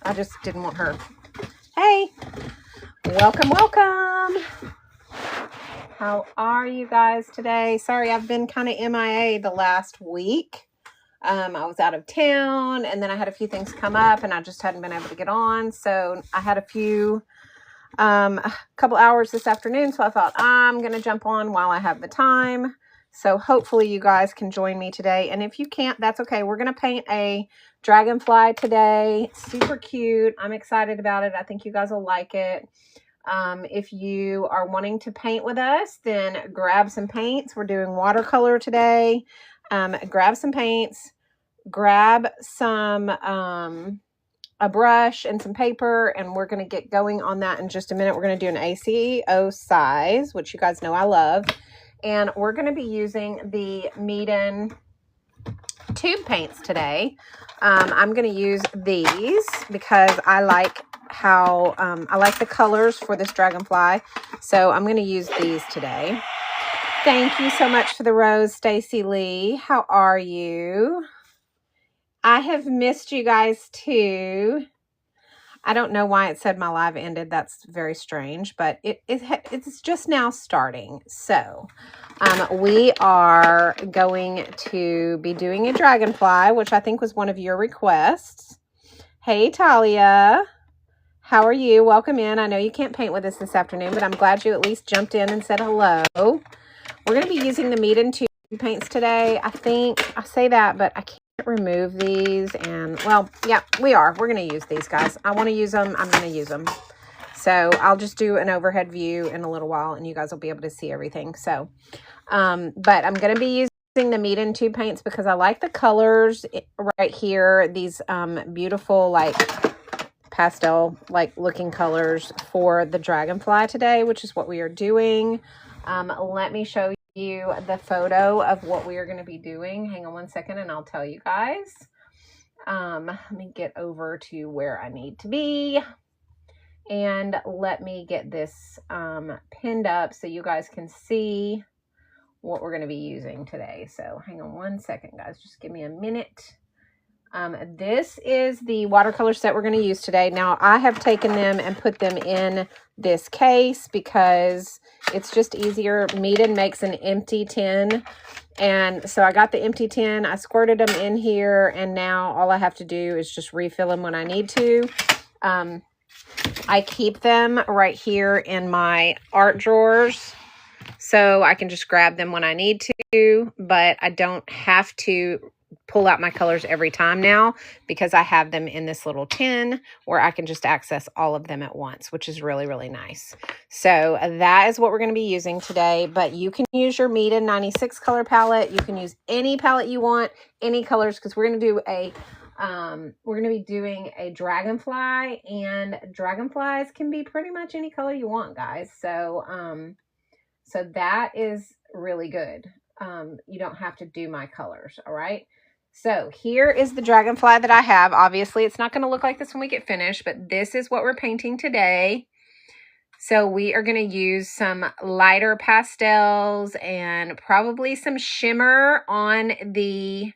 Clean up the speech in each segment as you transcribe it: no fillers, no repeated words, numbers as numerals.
I just didn't want her. Hey, welcome, welcome. How are you guys today? Sorry, I've been kind of MIA the last week. I was out of town, and then I had a few things come up, and I just hadn't been able to get on. So I had a couple hours this afternoon, so I thought I'm going to jump on while I have the time. So hopefully you guys can join me today. And if you can't, that's okay. We're going to paint a dragonfly today. Super cute. I'm excited about it. I think you guys will like it. If you are wanting to paint with us, then grab some paints. We're doing watercolor today. Grab some paints, grab some, a brush and some paper, and we're going to get going on that in just a minute. We're going to do an ACO size, which you guys know I love. And we're going to be using the Meeden tube paints today. I'm going to use these because I like how, I like the colors for this dragonfly. So I'm going to use these today. Thank you so much for the rose, Stacy Lee. How are you? I have missed you guys too. I don't know why it said my live ended. That's very strange, but it's just now starting. So we are going to be doing a dragonfly, which I think was one of your requests. Hey, Talia. How are you? Welcome in. I know you can't paint with us this afternoon, but I'm glad you at least jumped in and said hello. We're going to be using the Meeden tube paints today. I think I say that, but I can't remove these. And well, yeah, we're going to use these, guys. I want to use them. I'm going to use them. So I'll just do an overhead view in a little while and you guys will be able to see everything. So, but I'm going to be using the Meeden tube paints because I like the colors right here. These, beautiful, like pastel, like looking colors for the dragonfly today, which is what we are doing. Let me show you the photo of what we are going to be doing. Hang on one second and I'll tell you guys. Let me get over to where I need to be. And let me get this pinned up so you guys can see what we're going to be using today. So hang on one second, guys. Just give me a minute. This is the watercolor set we're going to use today. Now, I have taken them and put them in this case because it's just easier. Meeden makes an empty tin. And so I got the empty tin. I squirted them in here. And now all I have to do is just refill them when I need to. I keep them right here in my art drawers. So I can just grab them when I need to. But I don't have to pull out my colors every time now because I have them in this little tin where I can just access all of them at once, which is really, really nice. So that is what we're going to be using today, but you can use your Meeden 96 color palette. You can use any palette you want, any colors, because we're going to do a, we're going to be doing a dragonfly, and dragonflies can be pretty much any color you want, guys. So, so that is really good. You don't have to do my colors. All right. So here is the dragonfly that I have. Obviously, it's not going to look like this when we get finished, but this is what we're painting today. So we are going to use some lighter pastels and probably some shimmer on the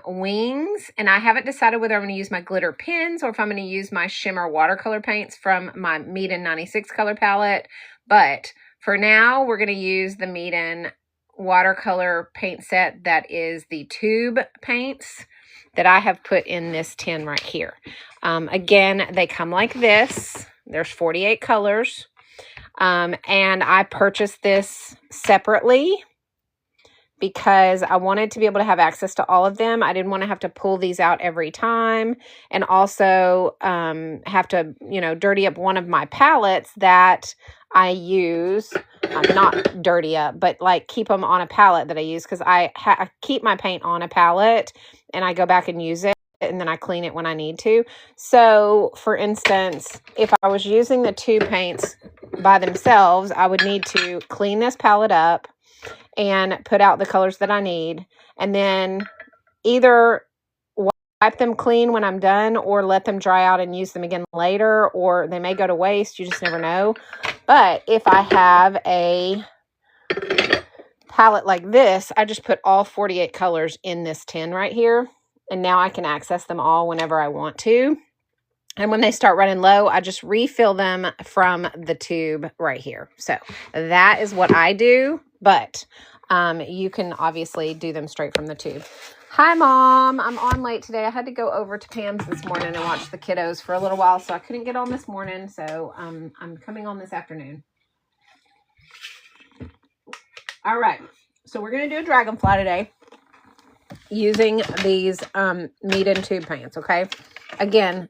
wings. And I haven't decided whether I'm going to use my glitter pens or if I'm going to use my shimmer watercolor paints from my Meeden 96 color palette. But for now, we're going to use the Meeden watercolor paint set that is the tube paints that I have put in this tin right here. Again, they come like this. There's 48 colors. And I purchased this separately because I wanted to be able to have access to all of them. I didn't want to have to pull these out every time and also have to, you know, dirty up one of my palettes that I use. Not dirty up, but like keep them on a palette that I use because I keep my paint on a palette and I go back and use it and then I clean it when I need to. So for instance, if I was using the tube paints by themselves, I would need to clean this palette up and put out the colors that I need, and then either wipe them clean when I'm done or let them dry out and use them again later, or they may go to waste. You just never know. But if I have a palette like this, I just put all 48 colors in this tin right here, and now I can access them all whenever I want to. And when they start running low, I just refill them from the tube right here. So that is what I do, but you can obviously do them straight from the tube. Hi, Mom. I'm on late today. I had to go over to Pam's this morning and watch the kiddos for a little while, so I couldn't get on this morning. So I'm coming on this afternoon. All right. So we're going to do a Dragonfly today using these meat and tube paints, okay? Again,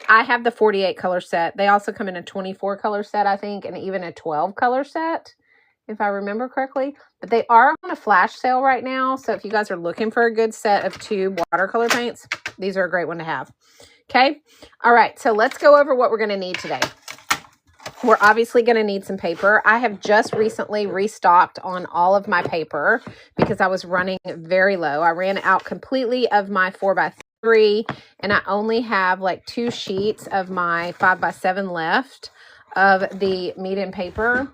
I have the 48 color set. They also come in a 24 color set, I think, and even a 12 color set, if I remember correctly. But they are on a flash sale right now, so if you guys are looking for a good set of tube watercolor paints, these are a great one to have. Okay? All right, so let's go over what we're going to need today. We're obviously going to need some paper. I have just recently restocked on all of my paper because I was running very low. I ran out completely of my 4x3 and I only have like 2 sheets of my 5x7 left of the meat and paper.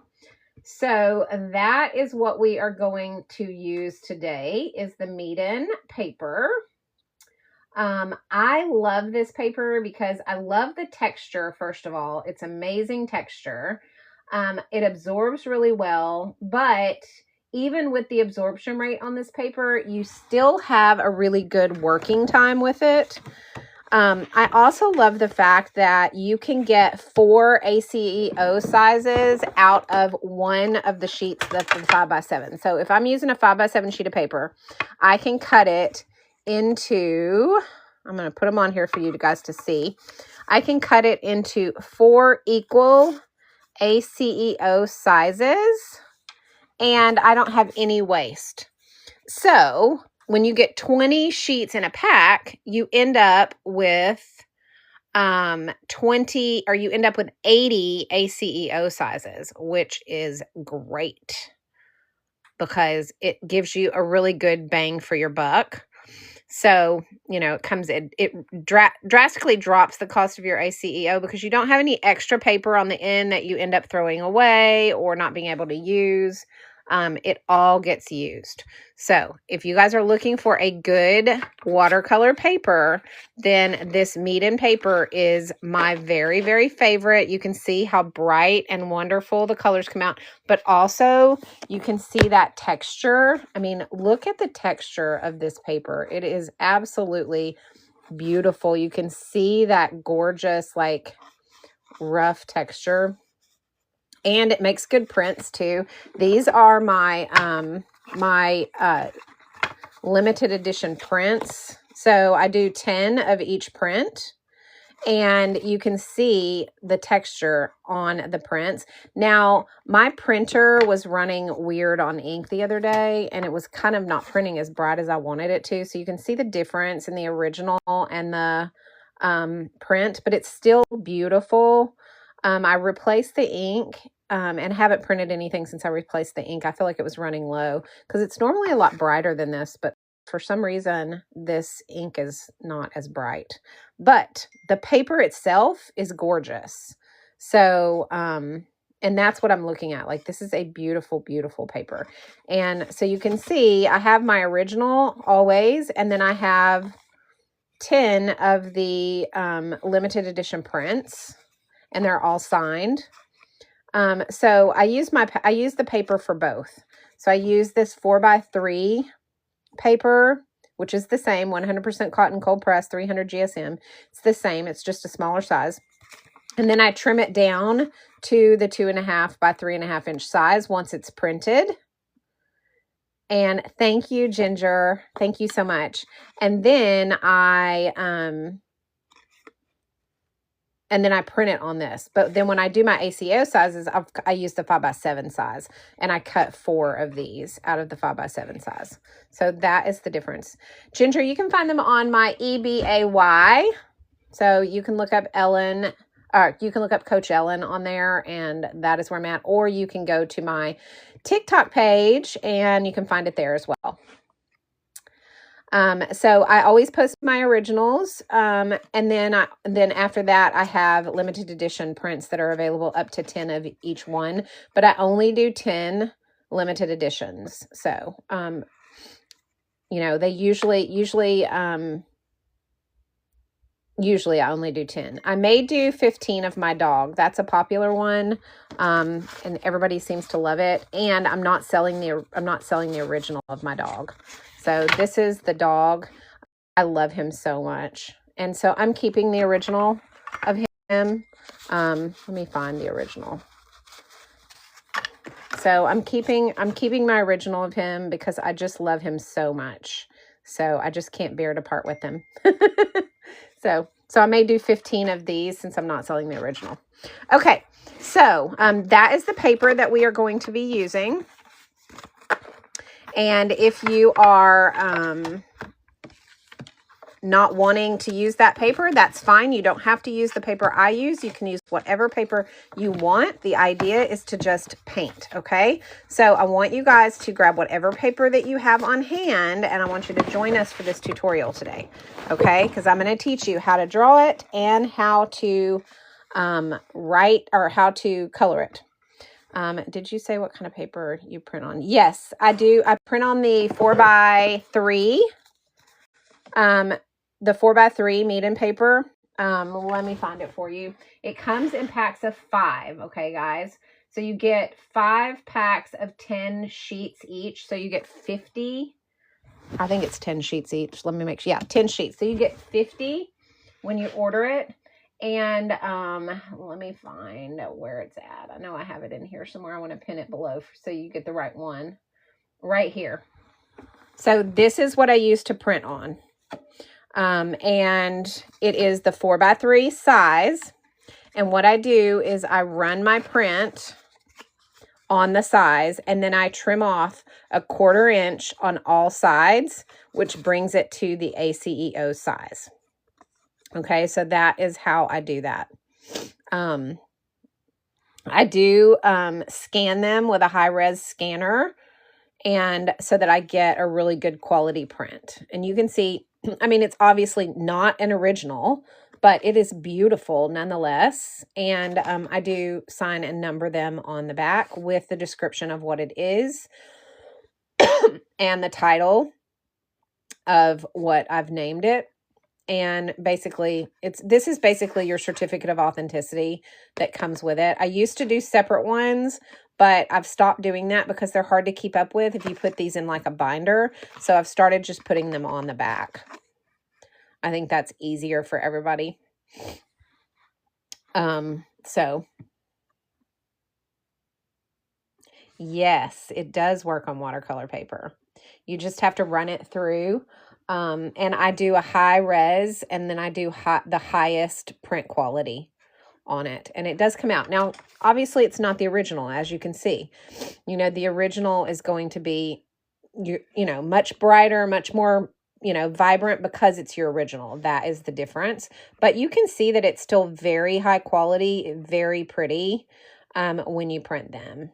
So that is what we are going to use today, is the meat and paper. I love this paper because I love the texture. First of all, it's amazing texture. It absorbs really well, but even with the absorption rate on this paper, you still have a really good working time with it. I also love the fact that you can get 4 ACEO sizes out of one of the sheets that's the 5x7. So if I'm using a 5x7 sheet of paper, I can cut it into, I'm going to put them on here for you guys to see. I can cut it into 4 equal ACEO sizes, and I don't have any waste. So when you get 20 sheets in a pack, you end up with 80 ACEO sizes, which is great because it gives you a really good bang for your buck. So, you know, it drastically drops the cost of your ACEO because you don't have any extra paper on the end that you end up throwing away or not being able to use. It all gets used. So if you guys are looking for a good watercolor paper, then this meat and paper is my very, very favorite. You can see how bright and wonderful the colors come out, but also you can see that texture. I mean, look at the texture of this paper. It is absolutely beautiful. You can see that gorgeous, like, rough texture. And it makes good prints too. These are my limited edition prints. So I do 10 of each print. And you can see the texture on the prints. Now, my printer was running weird on ink the other day, and it was kind of not printing as bright as I wanted it to. So you can see the difference in the original and the print, but it's still beautiful. I replaced the ink and haven't printed anything since I replaced the ink. I feel like it was running low because it's normally a lot brighter than this, but for some reason, this ink is not as bright. But the paper itself is gorgeous. So, and that's what I'm looking at. Like, this is a beautiful, beautiful paper. And so you can see I have my original always, and then I have 10 of the limited edition prints, and they're all signed. So I use the paper for both. So I use this 4x3 paper, which is the same, 100% cotton cold press, 300 GSM. It's the same. It's just a smaller size. And then I trim it down to the 2.5 by 3.5 inch size once it's printed. And thank you, Ginger. Thank you so much. And then I print it on this. But then when I do my ACO sizes, I use the 5x7 size, and I cut 4 of these out of the 5x7 size. So that is the difference. Ginger, you can find them on my EBAY. So you can look up Ellen, or you can look up Coach Ellen on there, and that is where I'm at. Or you can go to my TikTok page, and you can find it there as well. So I always post my originals. And then after that, I have limited edition prints that are available up to 10 of each one, but I only do 10 limited editions. So, you know, they usually, Usually I only do 10. I may do 15 of my dog. That's a popular one. And everybody seems to love it. And I'm not selling the original of my dog. So this is the dog. I love him so much. And so I'm keeping the original of him. Let me find the original. So I'm keeping my original of him because I just love him so much. So I just can't bear to part with him. So I may do 15 of these since I'm not selling the original. Okay, so that is the paper that we are going to be using. And if you are not wanting to use that paper, that's fine. You don't have to use the paper I use. You can use whatever paper you want. The idea is to just paint, okay? So I want you guys to grab whatever paper that you have on hand, and I want you to join us for this tutorial today, okay? Because I'm going to teach you how to draw it and how to write or how to color it. Did you say what kind of paper you print on? Yes, I do. I print on the 4x3. The 4x3 Meeden paper. Let me find it for you. It comes in packs of 5, okay, guys? So you get 5 packs of 10 sheets each. So you get 50. I think it's 10 sheets each. Let me make sure. Yeah, 10 sheets. So you get 50 when you order it. And let me find where it's at. I know I have it in here somewhere. I want to pin it below so you get the right one. Right here. So this is what I use to print on. And it is the 4x3 size. And what I do is I run my print on the size, and then I trim off a 1/4 inch on all sides, which brings it to the ACEO size. Okay, so that is how I do that. I do scan them with a high-res scanner, and so that I get a really good quality print. And you can see, I mean, it's obviously not an original, but it is beautiful nonetheless. And I do sign and number them on the back with the description of what it is and the title of what I've named it. And basically, this is basically your certificate of authenticity that comes with it. I used to do separate ones, but I've stopped doing that because they're hard to keep up with if you put these in like a binder. So I've started just putting them on the back. I think that's easier for everybody. So yes, it does work on watercolor paper. You just have to run it through. And I do a high res, and then I do the highest print quality on it, and it does come out. Now, obviously it's not the original, as you can see. You know, the original is going to be, you know, much brighter, much more, you know, vibrant because it's your original. That is the difference. But you can see that it's still very high quality, very pretty when you print them.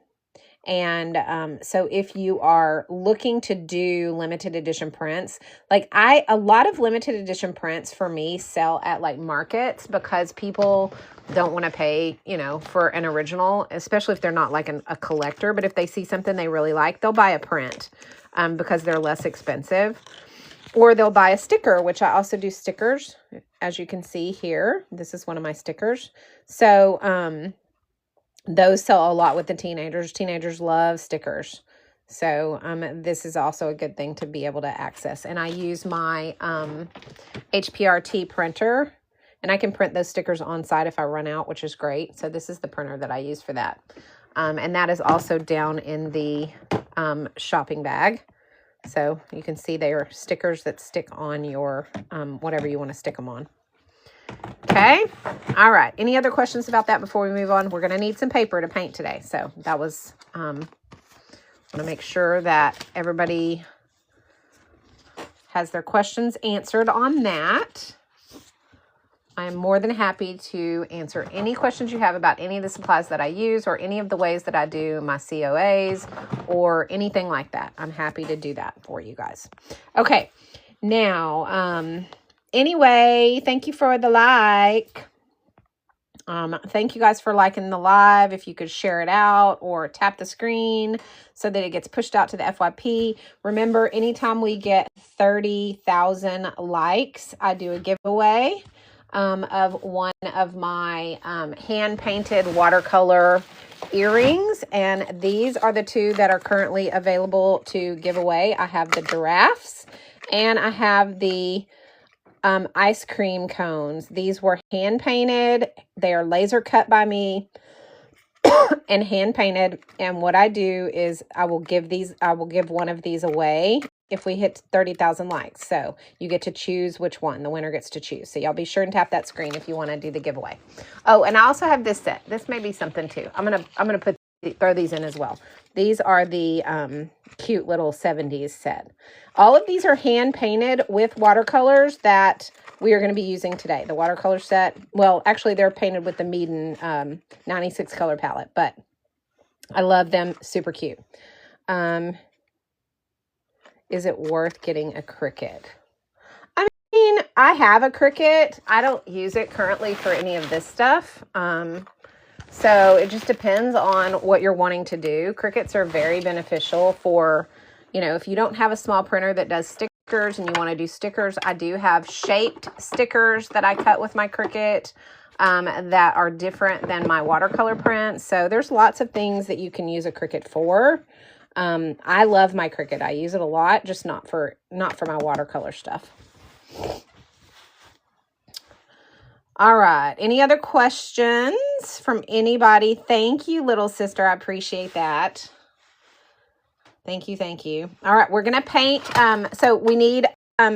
And so if you are looking to do limited edition prints, like a lot of limited edition prints for me sell at like markets because people don't want to pay, you know, for an original, especially if they're not like a collector. But if they see something they really like, they'll buy a print because they're less expensive. Or they'll buy a sticker, which I also do stickers, as you can see here. This is one of my stickers. So, those sell a lot with the teenagers. Teenagers love stickers. So this is also a good thing to be able to access. And I use my HPRT printer, and I can print those stickers on site if I run out, which is great. So this is the printer that I use for that. And that is also down in the shopping bag. So you can see they are stickers that stick on your whatever you want to stick them on. Okay. All right. Any other questions about that before we move on? We're going to need some paper to paint today. So that was, want to make sure that everybody has their questions answered on that. I'm more than happy to answer any questions you have about any of the supplies that I use or any of the ways that I do my COAs or anything like that. I'm happy to do that for you guys. Okay. Now, anyway, thank you for the like. Thank you guys for liking the live. If you could share it out or tap the screen so that it gets pushed out to the FYP. Remember, anytime we get 30,000 likes, I do a giveaway. of one of my hand-painted watercolor earrings, and these are the two that are currently available to give away. I have the giraffes and I have the ice cream cones. These were hand-painted. They are laser cut by me and hand painted. And what I do is I will give one of these away if we hit 30,000 likes. So you get to choose which one. The winner gets to choose. So y'all be sure and tap that screen if you want to do the giveaway. Oh, and I also have this set. This may be something too. I'm gonna throw these in as well. These are the cute little 70s set. All of these are hand painted with watercolors that we are going to be using today. The watercolor set, well, actually they're painted with the Meeden 96 color palette, but I love them. Super cute. Is it worth getting a Cricut? I mean, I have a Cricut. I don't use it currently for any of this stuff. So it just depends on what you're wanting to do. Cricuts are very beneficial for, you know, if you don't have a small printer that does stickers and you want to do stickers. I do have shaped stickers that I cut with my Cricut that are different than my watercolor prints. So there's lots of things that you can use a Cricut for. I love my Cricut. I use it a lot, just not for my watercolor stuff. All right. Any other questions from anybody? Thank you, little sister. I appreciate that. Thank you. Thank you. All right. We're going to paint. So we need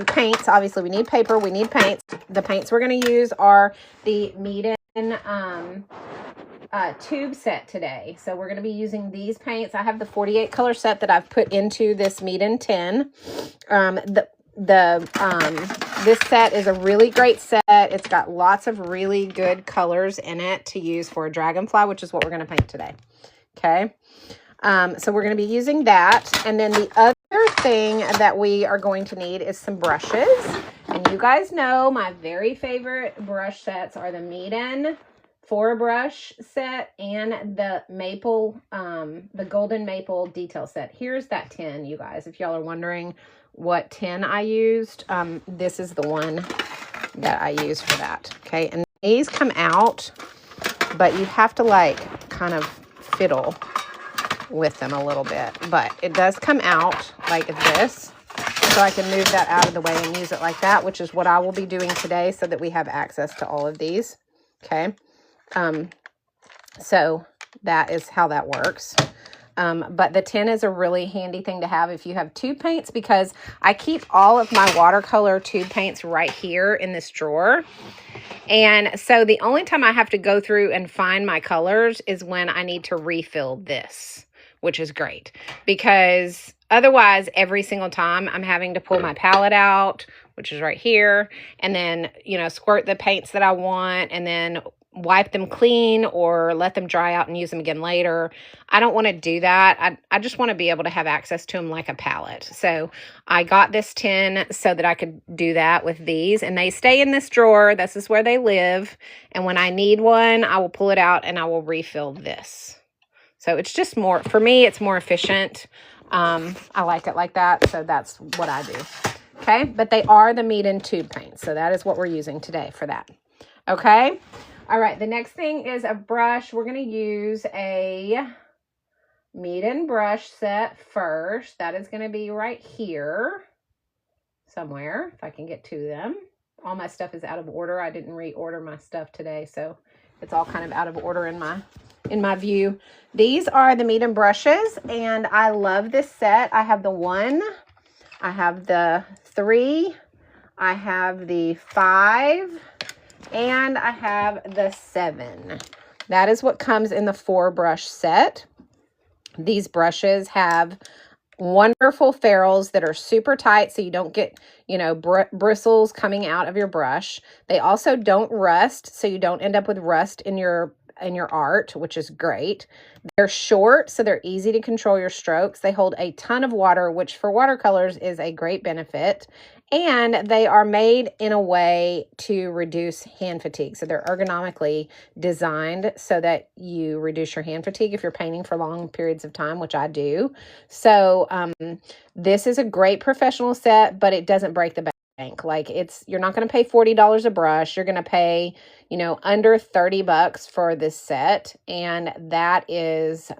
paints. Obviously, we need paper. We need paints. The paints we're going to use are the Meeden tube set today. So we're going to be using these paints. I have the 48 color set that I've put into this Meeden tin. This set is a really great set. It's got lots of really good colors in it to use for a dragonfly, which is what we're going to paint today. Okay. So we're going to be using that. And then the other thing that we are going to need is some brushes. And you guys know my very favorite brush sets are the Meeden 4-brush set and the maple, the golden maple detail set. Here's that tin, you guys, if y'all are wondering what tin I used. This is the one that I use for that. Okay. And these come out, but you have to like kind of fiddle with them a little bit, but it does come out like this. So I can move that out of the way and use it like that, which is what I will be doing today so that we have access to all of these. Okay. So that is how that works. But the tin is a really handy thing to have if you have tube paints, because I keep all of my watercolor tube paints right here in this drawer. And so the only time I have to go through and find my colors is when I need to refill this, which is great, because otherwise every single time I'm having to pull my palette out, which is right here, and then, you know, squirt the paints that I want and then wipe them clean or let them dry out and use them again later. I don't want to do that. I just want to be able to have access to them like a palette. So I got this tin so that I could do that with these, and they stay in this drawer. This is where they live. And when I need one, I will pull it out and I will refill this. So it's just more, for me, it's more efficient. I like it like that. So that's what I do. Okay. But they are the Meeden tube paints. So that is what we're using today for that. Okay. All right, the next thing is a brush. We're going to use a Meeden brush set first. That is going to be right here somewhere, if I can get to them. All my stuff is out of order. I didn't reorder my stuff today, so it's all kind of out of order in my view. These are the Meeden brushes, and I love this set. I have the 1, I have the 3, I have the 5, and I have the 7. That is what comes in the 4-brush set. These brushes have wonderful ferrules that are super tight, so you don't get, you know, bristles coming out of your brush. They also don't rust, so you don't end up with rust in your art, which is great. They're short, so they're easy to control your strokes. They hold a ton of water, which for watercolors is a great benefit. And they are made in a way to reduce hand fatigue. So they're ergonomically designed so that you reduce your hand fatigue if you're painting for long periods of time, which I do. So this is a great professional set, but it doesn't break the bank. bank. Like you're not going to pay $40 a brush. You're going to pay, you know, under $30 for this set. And that is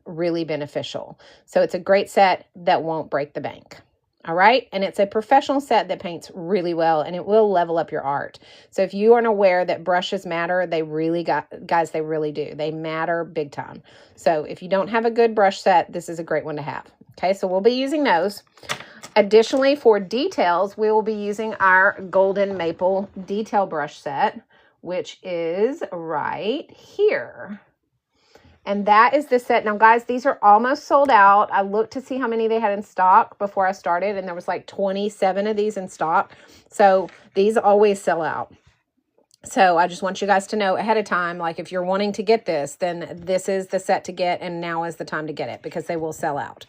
really beneficial. So it's a great set that won't break the bank. All right. And it's a professional set that paints really well, and it will level up your art. So if you aren't aware that brushes matter, they really guys, they really do. They matter big time. So if you don't have a good brush set, this is a great one to have. Okay. So we'll be using those. Additionally, for details, we will be using our Golden Maple detail brush set, which is right here. And that is the set. Now, guys, these are almost sold out. I looked to see how many they had in stock before I started, and there was like 27 of these in stock. So these always sell out. So I just want you guys to know ahead of time, like if you're wanting to get this, then this is the set to get, and now is the time to get it because they will sell out.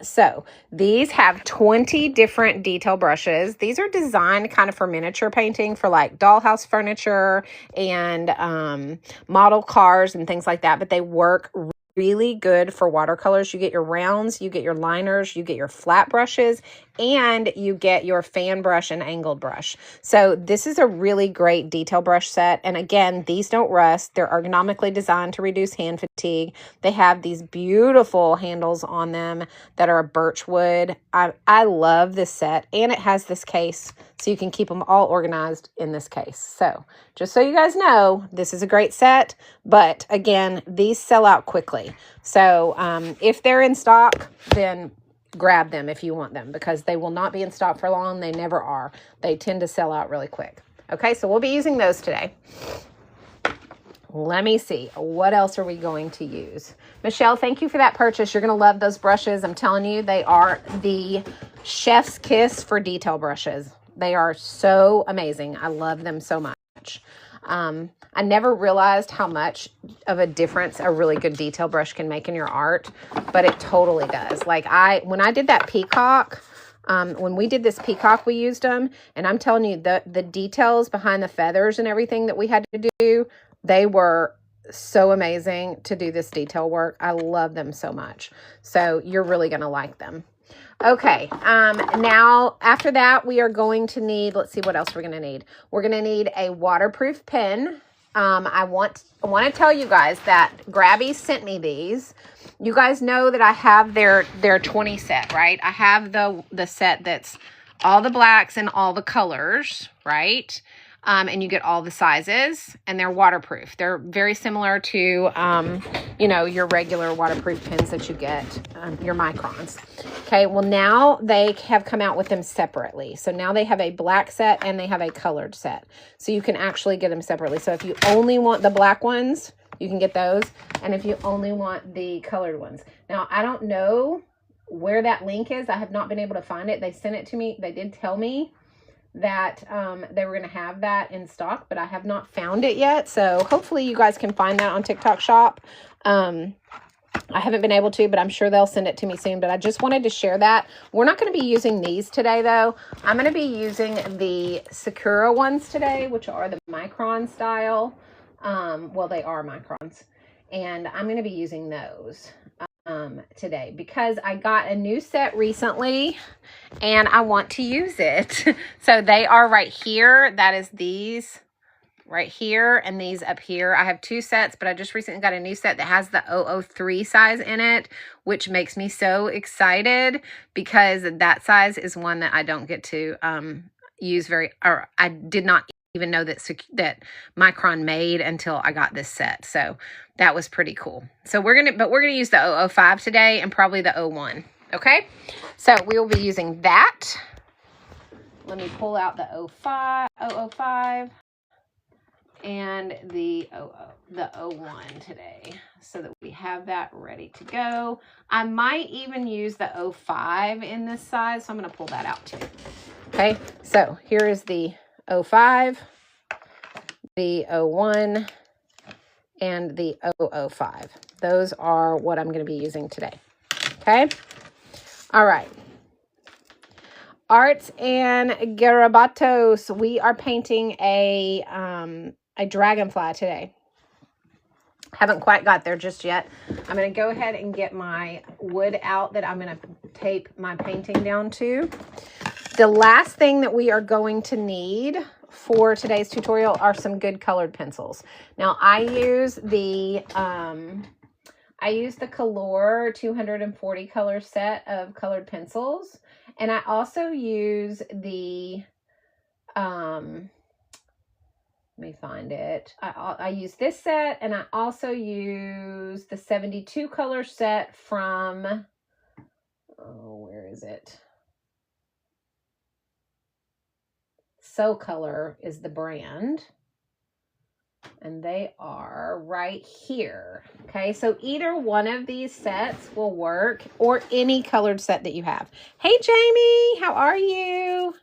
So these have 20 different detail brushes. These are designed kind of for miniature painting, for like dollhouse furniture and model cars and things like that, but they work really good for watercolors. You get your rounds, you get your liners, you get your flat brushes, and you get your fan brush and angled brush. So this is a really great detail brush set. And again, these don't rust. They're ergonomically designed to reduce hand fatigue. They have these beautiful handles on them that are birch wood. I love this set, and it has this case so you can keep them all organized in this case. So just so you guys know, this is a great set, but again, these sell out quickly. So if they're in stock, then grab them if you want them, because they will not be in stock for long. They never are. They tend to sell out really quick. Okay, so we'll be using those today. Let me see. What else are we going to use? Michelle, thank you for that purchase. You're going to love those brushes. I'm telling you, they are the chef's kiss for detail brushes. They are so amazing. I love them so much. I never realized how much of a difference a really good detail brush can make in your art, but it totally does. Like when I did that peacock, when we did this peacock, we used them, and I'm telling you, the details behind the feathers and everything that we had to do, they were so amazing to do this detail work. I love them so much. So you're really going to like them. Okay, now after that, we are going to need, let's see what else we're going to need. We're going to need a waterproof pen. I want to tell you guys that Grabby sent me these. You guys know that I have their 20 set, right? I have the set that's all the blacks and all the colors, right? And you get all the sizes, and they're waterproof. They're very similar to, you know, your regular waterproof pens that you get, your microns. Okay, well, now they have come out with them separately. So now they have a black set and they have a colored set. So you can actually get them separately. So if you only want the black ones, you can get those. And if you only want the colored ones. Now, I don't know where that link is. I have not been able to find it. They sent it to me. They did tell me that they were going to have that in stock, but I have not found it yet. So hopefully you guys can find that on TikTok Shop. I haven't been able to, but I'm sure they'll send it to me soon. But I just wanted to share that. We're not going to be using these today, though. I'm going to be using the Sakura ones today, which are the micron style. Well, they are microns. And I'm going to be using those today because I got a new set recently and I want to use it. So they are right here. That is these right here and these up here. I have two sets, but I just recently got a new set that has the 003 size in it, which makes me so excited because that size is one that I don't get to use or I did not even know that Micron made until I got this set. So that was pretty cool. So we're going to use the 005 today and probably the 01. Okay. So we will be using that. Let me pull out the 005 and the 01 today so that we have that ready to go. I might even use the 05 in this size. So I'm going to pull that out too. Okay. So here is the 05, the 01, and the 005. Those are what I'm going to be using today. Okay. All right. Arts and Garabatos. We are painting a dragonfly today. Haven't quite got there just yet. I'm going to go ahead and get my wood out that I'm going to tape my painting down to. The last thing that we are going to need for today's tutorial are some good colored pencils. Now I use the Color 240 color set of colored pencils, and I also use the let me find it. I use this set, and I also use the 72 color set from, oh, where is it? Color is the brand, and they are right here. Okay, so either one of these sets will work, or any colored set that you have. Hey Jamie, how are you?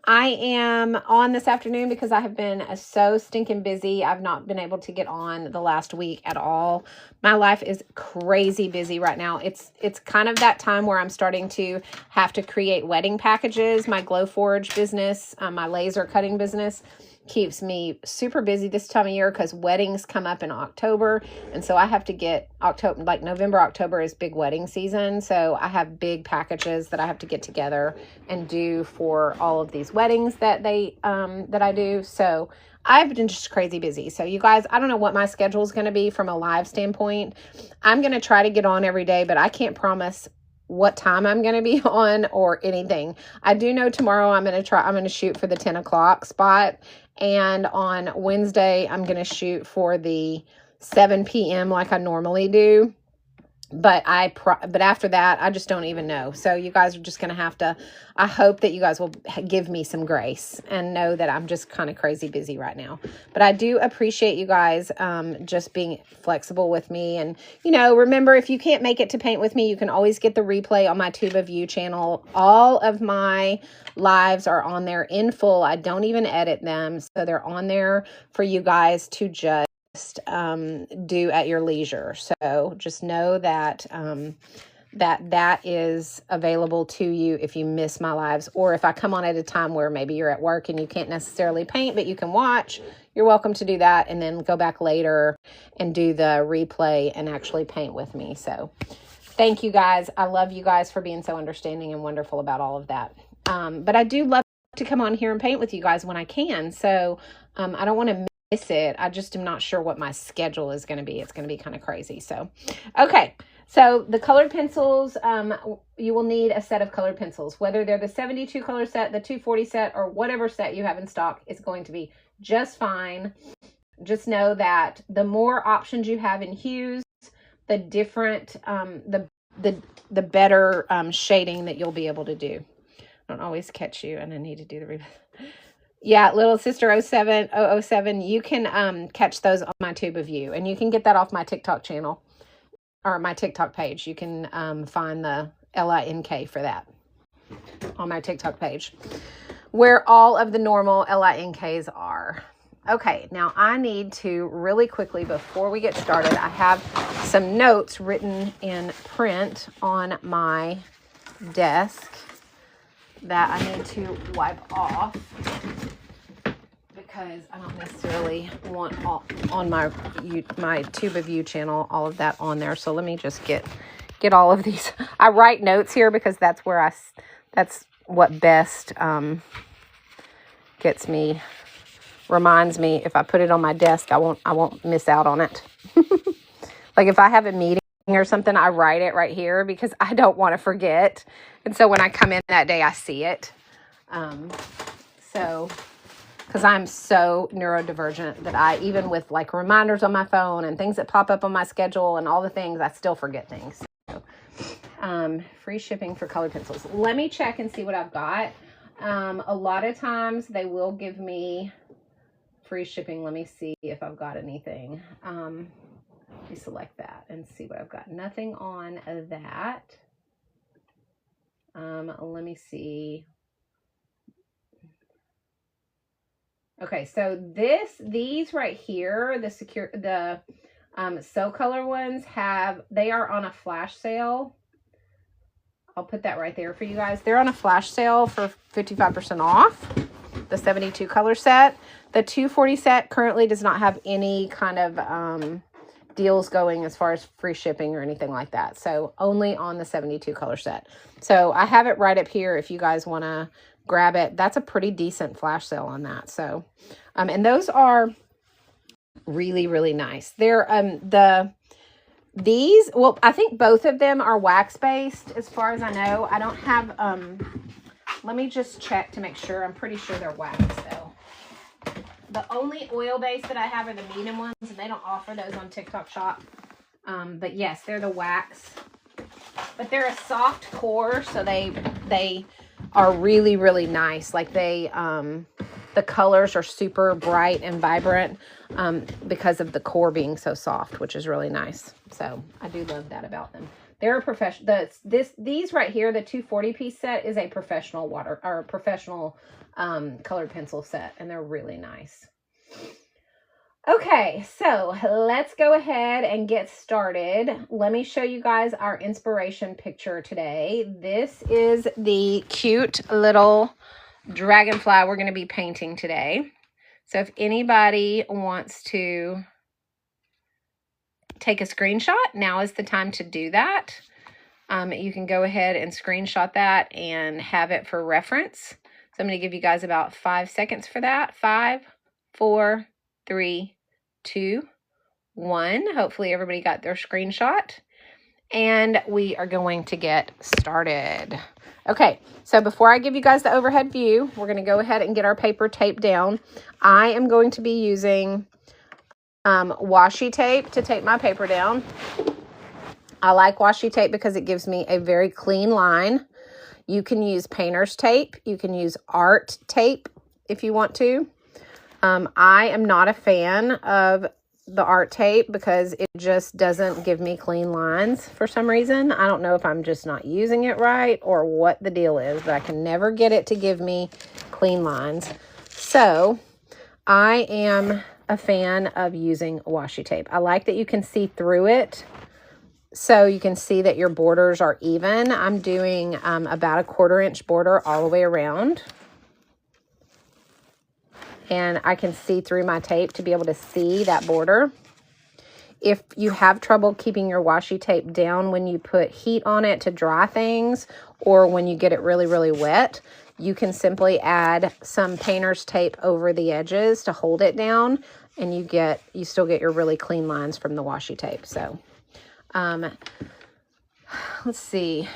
I am on this afternoon because I have been so stinking busy. I've not been able to get on the last week at all. My life is crazy busy right now. It's kind of that time where I'm starting to have to create wedding packages. My Glowforge business, my laser cutting business, keeps me super busy this time of year because weddings come up in October. And so I have to get October, like November, October is big wedding season. So I have big packages that I have to get together and do for all of these weddings that that I do. So I've been just crazy busy. So you guys, I don't know what my schedule is going to be from a live standpoint. I'm going to try to get on every day, but I can't promise what time I'm going to be on or anything. I do know tomorrow I'm going to shoot for the 10 o'clock spot. And on Wednesday, I'm going to shoot for the 7 p.m. like I normally do. But but after that, I just don't even know. So you guys are just going to have to, I hope that you guys will give me some grace and know that I'm just kind of crazy busy right now. But I do appreciate you guys just being flexible with me. And, you know, remember, if you can't make it to paint with me, you can always get the replay on my Tube of You channel. All of my lives are on there in full. I don't even edit them. So they're on there for you guys to just do at your leisure. So just know that that is available to you if you miss my lives, or if I come on at a time where maybe you're at work and you can't necessarily paint, but you can watch. You're welcome to do that, and then go back later and do the replay and actually paint with me. So thank you guys. I love you guys for being so understanding and wonderful about all of that. But I do love to come on here and paint with you guys when I can. So I don't want to miss it. I just am not sure what my schedule is going to be. It's going to be kind of crazy. So, okay. So the colored pencils, you will need a set of colored pencils, whether they're the 72 color set, the 240 set, or whatever set you have in stock is going to be just fine. Just know that the more options you have in hues, the different, the better shading that you'll be able to do. I don't always catch you, and I need to do the yeah, Little Sister 007, you can catch those on my Tube of You, and you can get that off my TikTok channel or my TikTok page. You can find the LINK for that on my TikTok page, where all of the normal LINKs are. Okay, now I need to really quickly, before we get started, I have some notes written in print on my desk that I need to wipe off, because I don't necessarily want on my Tube of You channel all of that on there. So let me just get all of these. I write notes here because that's where that's what best reminds me. If I put it on my desk, I won't miss out on it. Like if I have a meeting or something, I write it right here because I don't want to forget. And so when I come in that day, I see it. Because I'm so neurodivergent that I, even with like reminders on my phone and things that pop up on my schedule and all the things, I still forget things. So, free shipping for colored pencils. Let me check and see what I've got. A lot of times they will give me free shipping. Let me see if I've got anything. Let me select that and see what I've got. Nothing on that. Let me see. Okay, so these right here, the So Color ones they are on a flash sale. I'll put that right there for you guys. They're on a flash sale for 55% off, the 72 color set. The 240 set currently does not have any kind of deals going as far as free shipping or anything like that. So only on the 72 color set. So I have it right up here if you guys want to grab it. That's a pretty decent flash sale on that. So, and those are really, really nice. They're, well, I think both of them are wax based as far as I know. I don't have, let me just check to make sure. I'm pretty sure they're wax though. The only oil base that I have are the medium ones, and they don't offer those on TikTok Shop. But yes, they're the wax. But they're a soft core, so they are really, really nice. Like they, the colors are super bright and vibrant because of the core being so soft, which is really nice. So I do love that about them. They're a professional. These right here, the 240 piece set is a professional professional colored pencil set, and they're really nice. Okay, so let's go ahead and get started. Let me show you guys our inspiration picture today. This is the cute little dragonfly we're going to be painting today. So if anybody wants to take a screenshot, now is the time to do that. You can go ahead and screenshot that and have it for reference. So I'm going to give you guys about 5 seconds for that. 5, 4, 3, 2, 1. Hopefully everybody got their screenshot. And we are going to get started. Okay, so before I give you guys the overhead view, we're going to go ahead and get our paper taped down. I am going to be using washi tape to tape my paper down. I like washi tape because it gives me a very clean line. You can use painter's tape. You can use art tape if you want to. I am not a fan of the art tape because it just doesn't give me clean lines for some reason. I don't know if I'm just not using it right or what the deal is, but I can never get it to give me clean lines. So I am a fan of using washi tape. I like that you can see through it, so you can see that your borders are even. I'm doing about a 1/4 inch border all the way around. And I can see through my tape to be able to see that border. If you have trouble keeping your washi tape down when you put heat on it to dry things, or when you get it really, really wet, you can simply add some painter's tape over the edges to hold it down, and you still get your really clean lines from the washi tape. So, let's see.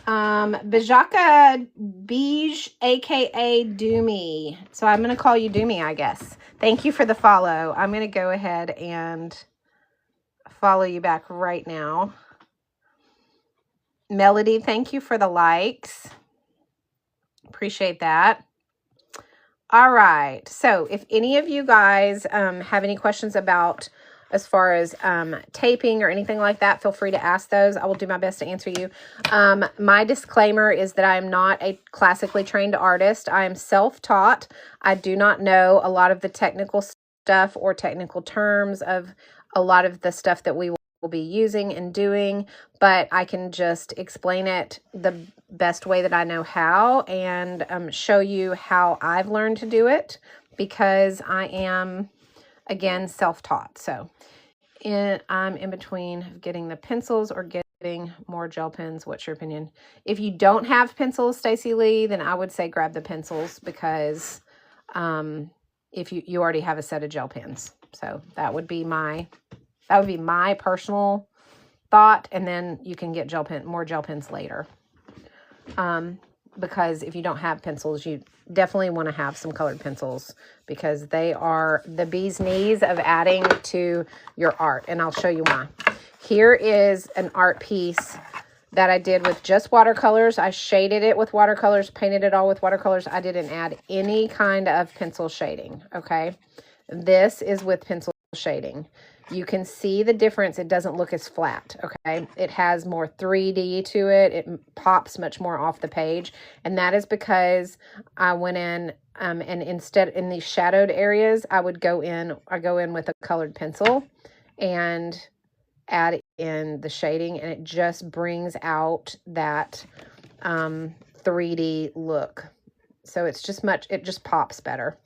Bajaka Beige, aka Doomy. So I'm going to call you Doomy, I guess. Thank you for the follow. I'm going to go ahead and follow you back right now. Melody, thank you for the likes. Appreciate that. All right. So if any of you guys have any questions about as far as taping or anything like that, feel free to ask those. I will do my best to answer you. My disclaimer is that I am not a classically trained artist. I am self-taught. I do not know a lot of the technical stuff or technical terms of a lot of the stuff that we will be using and doing, but I can just explain it the best way that I know how, and show you how I've learned to do it, because I am, again, self-taught. So I'm in between getting the pencils or getting more gel pens. What's your opinion? If you don't have pencils, Stacey Lee, then I would say grab the pencils, because if you already have a set of gel pens. So that would be my personal thought, and then you can get more gel pens later. Because if you don't have pencils, you definitely want to have some colored pencils, because they are the bee's knees of adding to your art. And I'll show you why. Here is an art piece that I did with just watercolors. I shaded it with watercolors, painted it all with watercolors. I didn't add any kind of pencil shading, okay? This is with pencil shading. You can see the difference. It doesn't look as flat, okay? It has more 3D to it. It pops much more off the page. And that is because I went in and instead in these shadowed areas, I go in with a colored pencil and add in the shading, and it just brings out that 3D look. So it just pops better.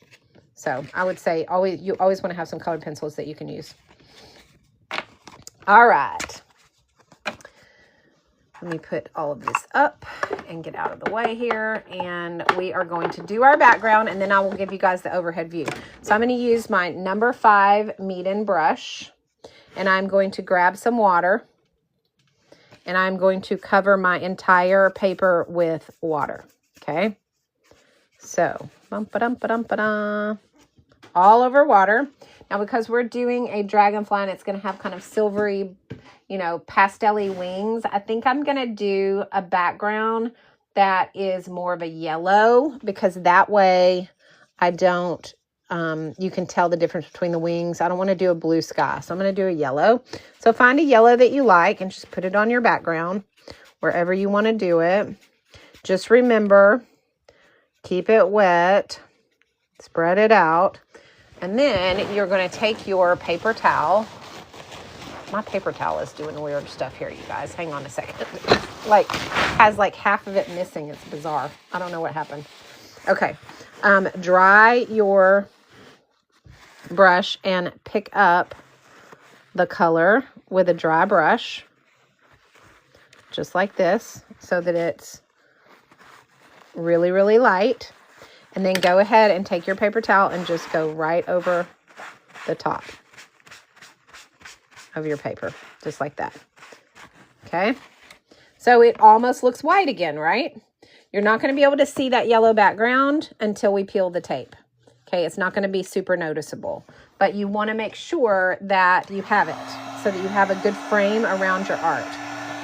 So I would say you always want to have some colored pencils that you can use. All right. Let me put all of this up and get out of the way here. And we are going to do our background, and then I will give you guys the overhead view. So I'm going to use my number 5 Meeden brush, and I'm going to grab some water, and I'm going to cover my entire paper with water. Okay. So, all over water. Now, because we're doing a dragonfly and it's going to have kind of silvery, you know, pastel-y wings, I think I'm going to do a background that is more of a yellow, because that way I don't, you can tell the difference between the wings. I don't want to do a blue sky, so I'm going to do a yellow. So find a yellow that you like and just put it on your background wherever you want to do it. Just remember, keep it wet, spread it out. And then you're going to take your paper towel. My paper towel is doing weird stuff here, you guys. Hang on a second. Like, has like half of it missing. It's bizarre. I don't know what happened. Okay. Dry your brush and pick up the color with a dry brush. Just like this, so that it's really, really light. And then go ahead and take your paper towel and just go right over the top of your paper, just like that. Okay. So it almost looks white again, right? You're not going to be able to see that yellow background until we peel the tape. Okay. It's not going to be super noticeable, but you want to make sure that you have it so that you have a good frame around your art.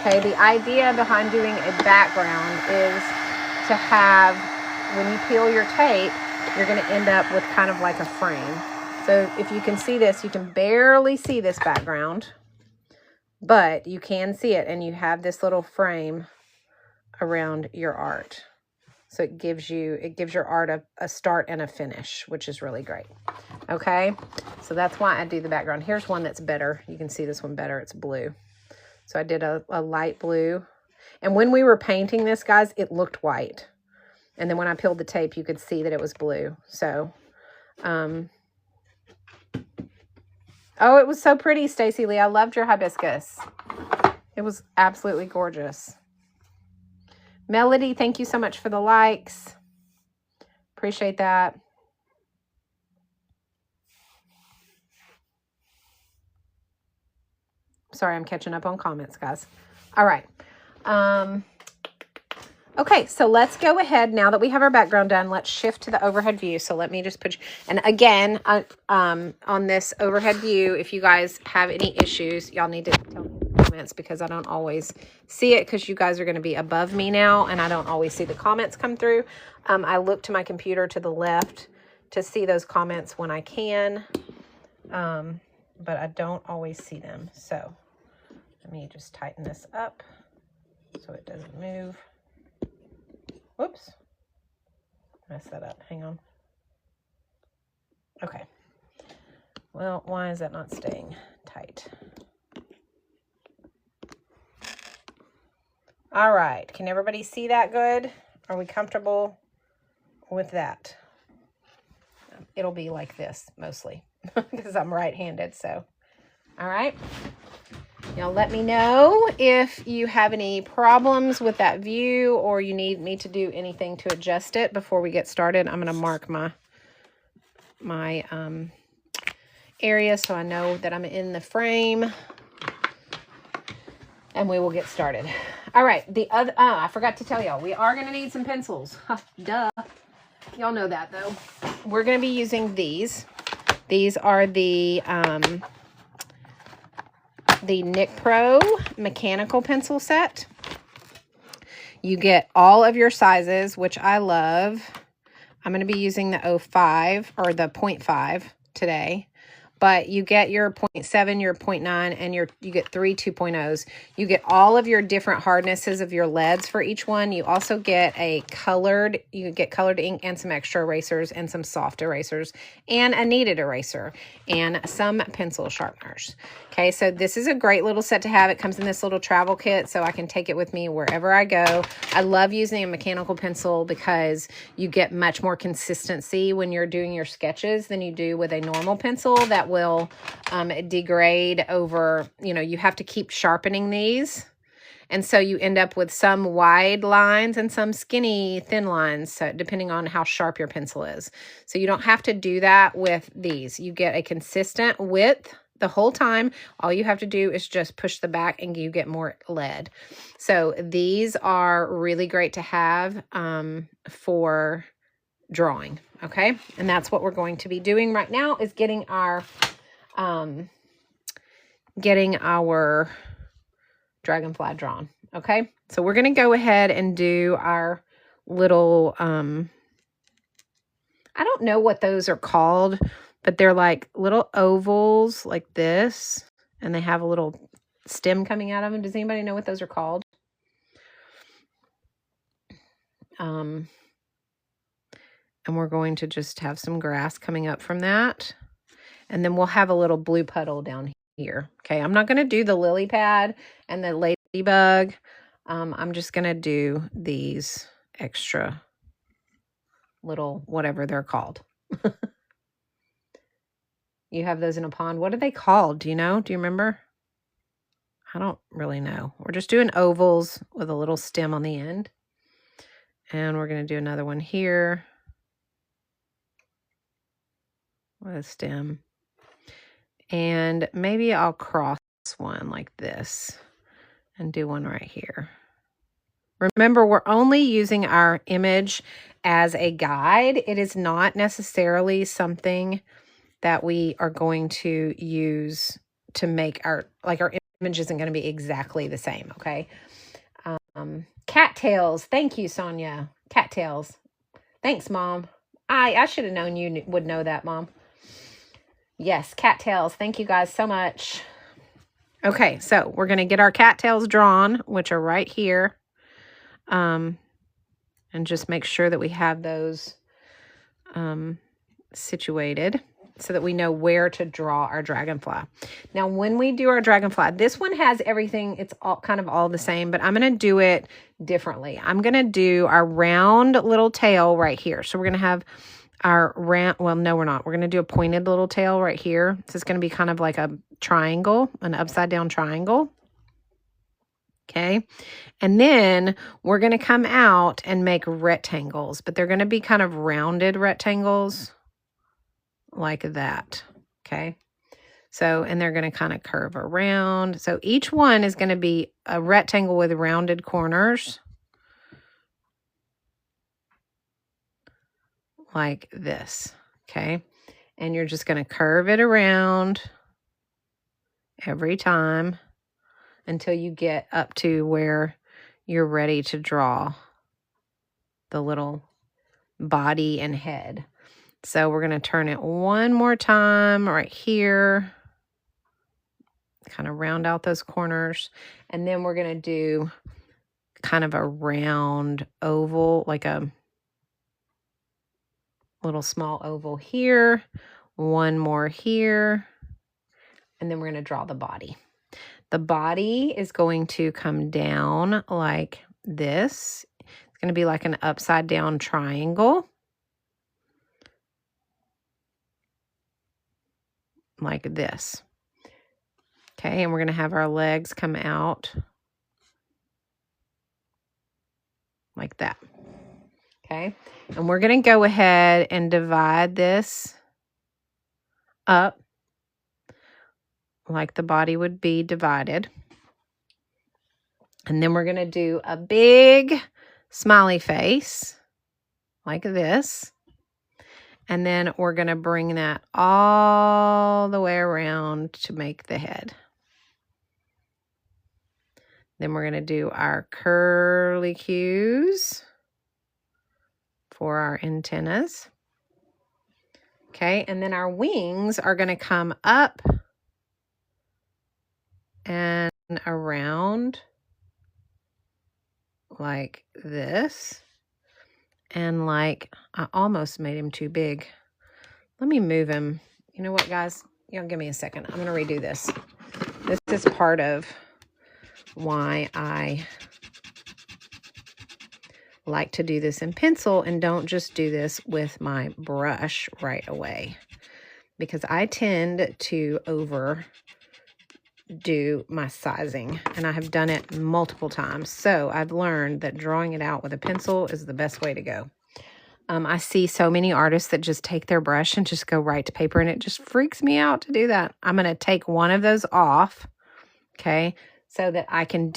Okay. The idea behind doing a background is to have, when you peel your tape, you're going to end up with kind of like a frame. So if you can see this, you can barely see this background, but you can see it, and you have this little frame around your art. So it gives your art a start and a finish, which is really great. Okay, so that's why I do the background. Here's one that's better. You can see this one better. It's blue. So I did a light blue. And when we were painting this, guys, it looked white. And then when I peeled the tape, you could see that it was blue. So, oh, it was so pretty, Stacy Lee. I loved your hibiscus. It was absolutely gorgeous. Melody, thank you so much for the likes. Appreciate that. Sorry, I'm catching up on comments, guys. All right. Okay, so let's go ahead. Now that we have our background done, let's shift to the overhead view. So let me just put, and again, on this overhead view, if you guys have any issues, y'all need to tell me in the comments, because I don't always see it, because you guys are going to be above me now, and I don't always see the comments come through. I look to my computer to the left to see those comments when I can, but I don't always see them. So let me just tighten this up so it doesn't move. Whoops, messed that up. Hang on. Okay. Well, why is that not staying tight? All right. Can everybody see that good? Are we comfortable with that? It'll be like this mostly because I'm right-handed. So, all right. Y'all let me know if you have any problems with that view, or you need me to do anything to adjust it before we get started. I'm going to mark my area so I know that I'm in the frame, and we will get started. All right. The other, I forgot to tell y'all, we are going to need some pencils. Duh. Y'all know that though. We're going to be using these. These are the Nick Pro mechanical pencil set. You get all of your sizes, which I love. I'm going to be using the 05 or the 0.5 today, but you get your 0.7, your 0.9, and you get 3 2.0s. You get all of your different hardnesses of your leads for each one. You also get colored ink and some extra erasers and some soft erasers and a kneaded eraser and some pencil sharpeners. Okay, so this is a great little set to have. It comes in this little travel kit, so I can take it with me wherever I go. I love using a mechanical pencil because you get much more consistency when you're doing your sketches than you do with a normal pencil that will degrade over, you have to keep sharpening these. And so you end up with some wide lines and some skinny, thin lines, so depending on how sharp your pencil is. So you don't have to do that with these. You get a consistent width the whole time. All you have to do is just push the back and you get more lead. So these are really great to have for drawing, okay? And that's what we're going to be doing right now, is getting our dragonfly drawn, okay? So we're going to go ahead and do our little, I don't know what those are called, but they're like little ovals like this, and they have a little stem coming out of them. Does anybody know what those are called? And we're going to just have some grass coming up from that. And then we'll have a little blue puddle down here. Okay, I'm not going to do the lily pad and the ladybug. I'm just going to do these extra little, whatever they're called. You have those in a pond. What are they called? Do you know? Do you remember? I don't really know. We're just doing ovals with a little stem on the end. And we're going to do another one here with a stem. And maybe I'll cross one like this and do one right here. Remember, we're only using our image as a guide. It is not necessarily something that we are going to use to make our image isn't going to be exactly the same, okay? Cattails. Thank you, Sonia. Cattails. Thanks, Mom. I should have known you would know that, Mom. Yes, cattails. Thank you guys so much. Okay, so we're going to get our cattails drawn, which are right here. And just make sure that we have those situated so that we know where to draw our dragonfly. Now, when we do our dragonfly, this one has everything. It's all kind of all the same, but I'm going to do it differently. I'm going to do our round little tail right here. So we're going to have our round, well, no, we're not. We're going to do a pointed little tail right here. So it's going to be kind of like a triangle, an upside down triangle. Okay. And then we're going to come out and make rectangles, but they're going to be kind of rounded rectangles like that. Okay. So, and they're going to kind of curve around. So each one is going to be a rectangle with rounded corners like this. Okay. And you're just going to curve it around every time until you get up to where you're ready to draw the little body and head. So we're going to turn it one more time right here, kind of round out those corners. And then we're going to do kind of a round oval, like a little small oval here, one more here, and then we're going to draw the body. The body is going to come down like this. It's going to be like an upside down triangle. Like this. Okay, and we're going to have our legs come out like that. Okay, and we're going to go ahead and divide this up like the body would be divided. And then we're going to do a big smiley face like this. And then we're going to bring that all the way around to make the head. Then we're going to do our curly cues for our antennas. Okay, and then our wings are going to come up and around like this. And like, I almost made him too big. Let me move him. You know what, guys? Y'all give me a second. I'm going to redo this. This is part of why I like to do this in pencil and don't just do this with my brush right away. Because I tend to do my sizing, and I have done it multiple times. So I've learned that drawing it out with a pencil is the best way to go. I see so many artists that just take their brush and just go right to paper, and it just freaks me out to do that. I'm going to take one of those off, okay, so that I can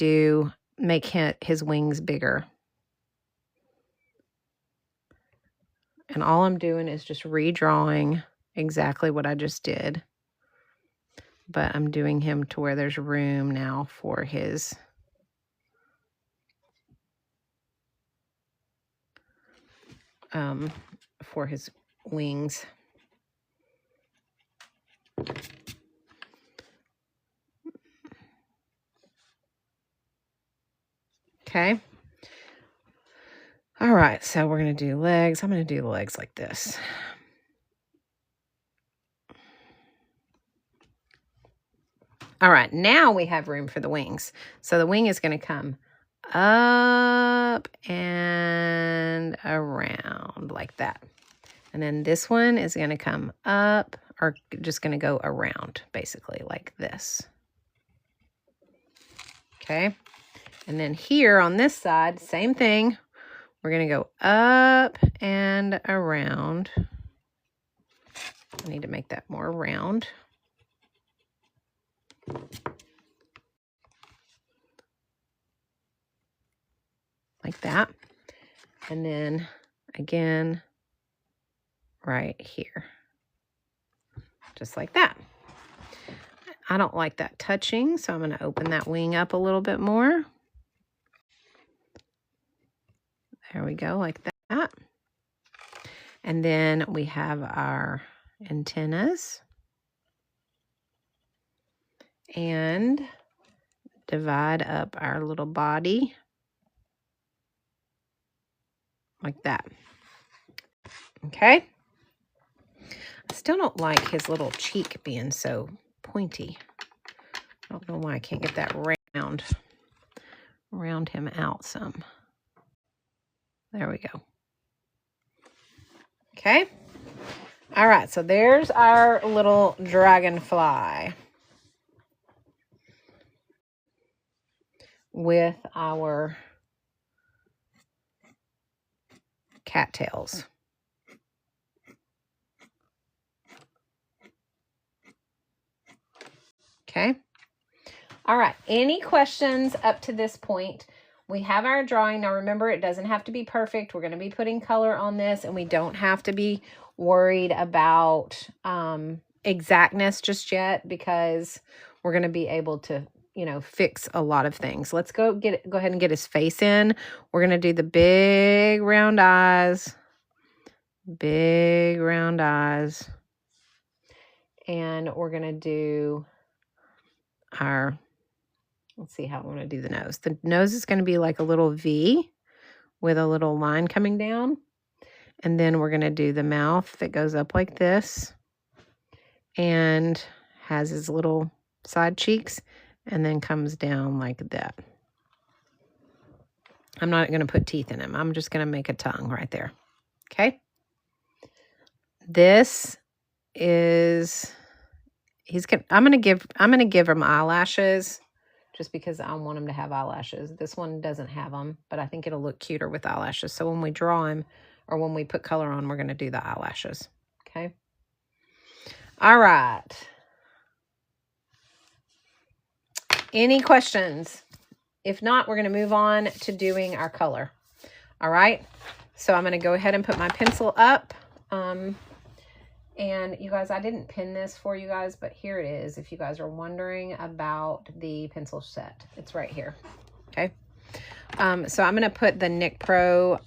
make his wings bigger. And all I'm doing is just redrawing exactly what I just did. But I'm doing him to where there's room now for his wings. Okay. All right, so we're going to do legs. I'm going to do the legs like this. All right, now we have room for the wings. So the wing is going to come up and around like that. And then this one is going to come up, or just going to go around, basically, like this. Okay. And then here on this side, same thing. We're going to go up and around. I need to make that more round. Like that. And then again, right here. Just like that. I don't like that touching, so I'm going to open that wing up a little bit more. There we go, like that. And then we have our antennas. And divide up our little body. Like that. Okay. I still don't like his little cheek being so pointy. I don't know why I can't get that round him out some. There we go. Okay. All right, so there's our little dragonfly with our cattails. Okay. All right. Any questions up to this point? We have our drawing. Now, remember, it doesn't have to be perfect. We're going to be putting color on this, and we don't have to be worried about exactness just yet, because we're going to be able to, you know, fix a lot of things. Let's go ahead and get his face in. We're going to do the big round eyes. Big round eyes. And we're going to do our, let's see how I want to do the nose. The nose is going to be like a little V with a little line coming down. And then we're going to do the mouth that goes up like this and has his little side cheeks and then comes down like that. I'm not going to put teeth in him. I'm just going to make a tongue right there. Okay. This is, I'm going to give him eyelashes just because I want him to have eyelashes. This one doesn't have them, but I think it'll look cuter with eyelashes. So when we draw him or when we put color on, we're going to do the eyelashes. Okay. All right. Any questions? If not, we're going to move on to doing our color. All right. So I'm going to go ahead and put my pencil up. And you guys, I didn't pin this for you guys, but here it is. If you guys are wondering about the pencil set, it's right here. Okay. So I'm going to put the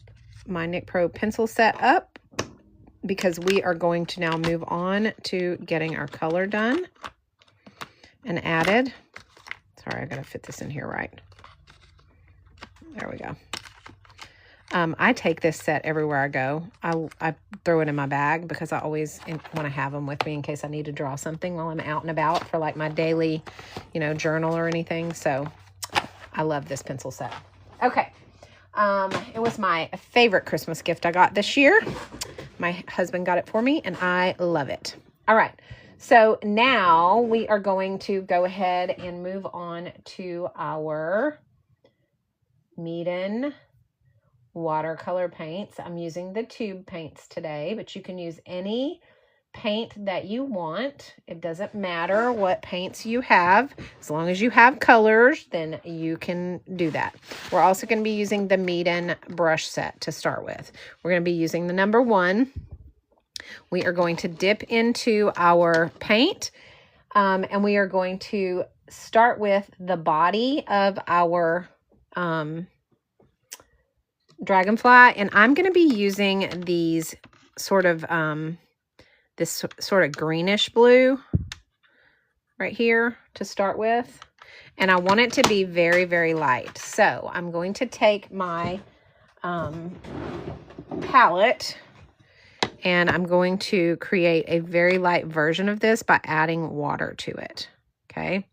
my Nic Pro pencil set up because we are going to now move on to getting our color done and added. Sorry, I got to fit this in here right. There we go. I take this set everywhere I go. I throw it in my bag because I always want to have them with me in case I need to draw something while I'm out and about for like my daily, you know, journal or anything. So I love this pencil set. Okay. It was my favorite Christmas gift I got this year. My husband got it for me and I love it. All right. So now we are going to go ahead and move on to our Meeden watercolor paints. I'm using the tube paints today, but you can use any paint that you want. It doesn't matter what paints you have. As long as you have colors, then you can do that. We're also going to be using the Meeden brush set to start with. We're going to be using the number 1. We are going to dip into our paint, and we are going to start with the body of our Dragonfly, and I'm going to be using these sort of this sort of greenish blue right here to start with, and I want it to be very, very light. So I'm going to take my palette, and I'm going to create a very light version of this by adding water to it, okay?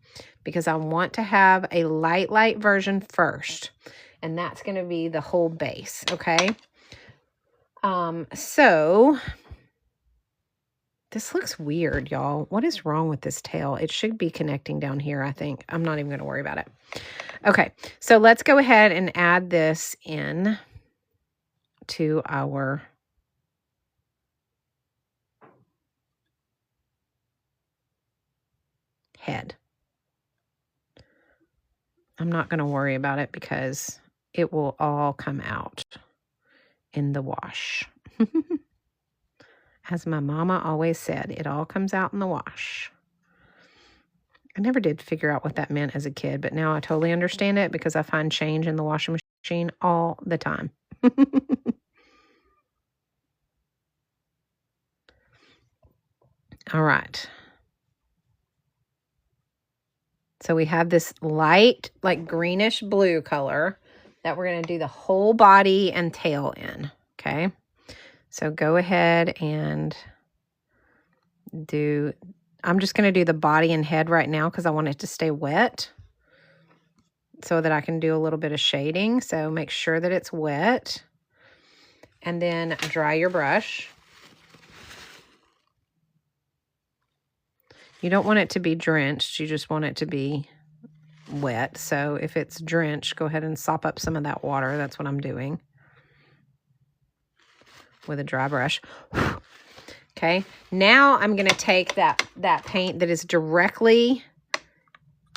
Because I want to have a light version first, and that's going to be the whole base, okay? So this looks weird, y'all. What is wrong with this tail? It should be connecting down here, I think. I'm not even going to worry about it. Okay, so let's go ahead and add this in to our head. I'm not going to worry about it because it will all come out in the wash. As my mama always said, it all comes out in the wash. I never did figure out what that meant as a kid, but now I totally understand it because I find change in the washing machine all the time. All right. So we have this light, like greenish blue color that we're going to do the whole body and tail in, okay? So go ahead and do, I'm just going to do the body and head right now because I want it to stay wet so that I can do a little bit of shading. So make sure that it's wet and then dry your brush. You don't want it to be drenched. You just want it to be wet. So if it's drenched, go ahead and sop up some of that water. That's what I'm doing with a dry brush. Okay. Now I'm going to take that paint that is directly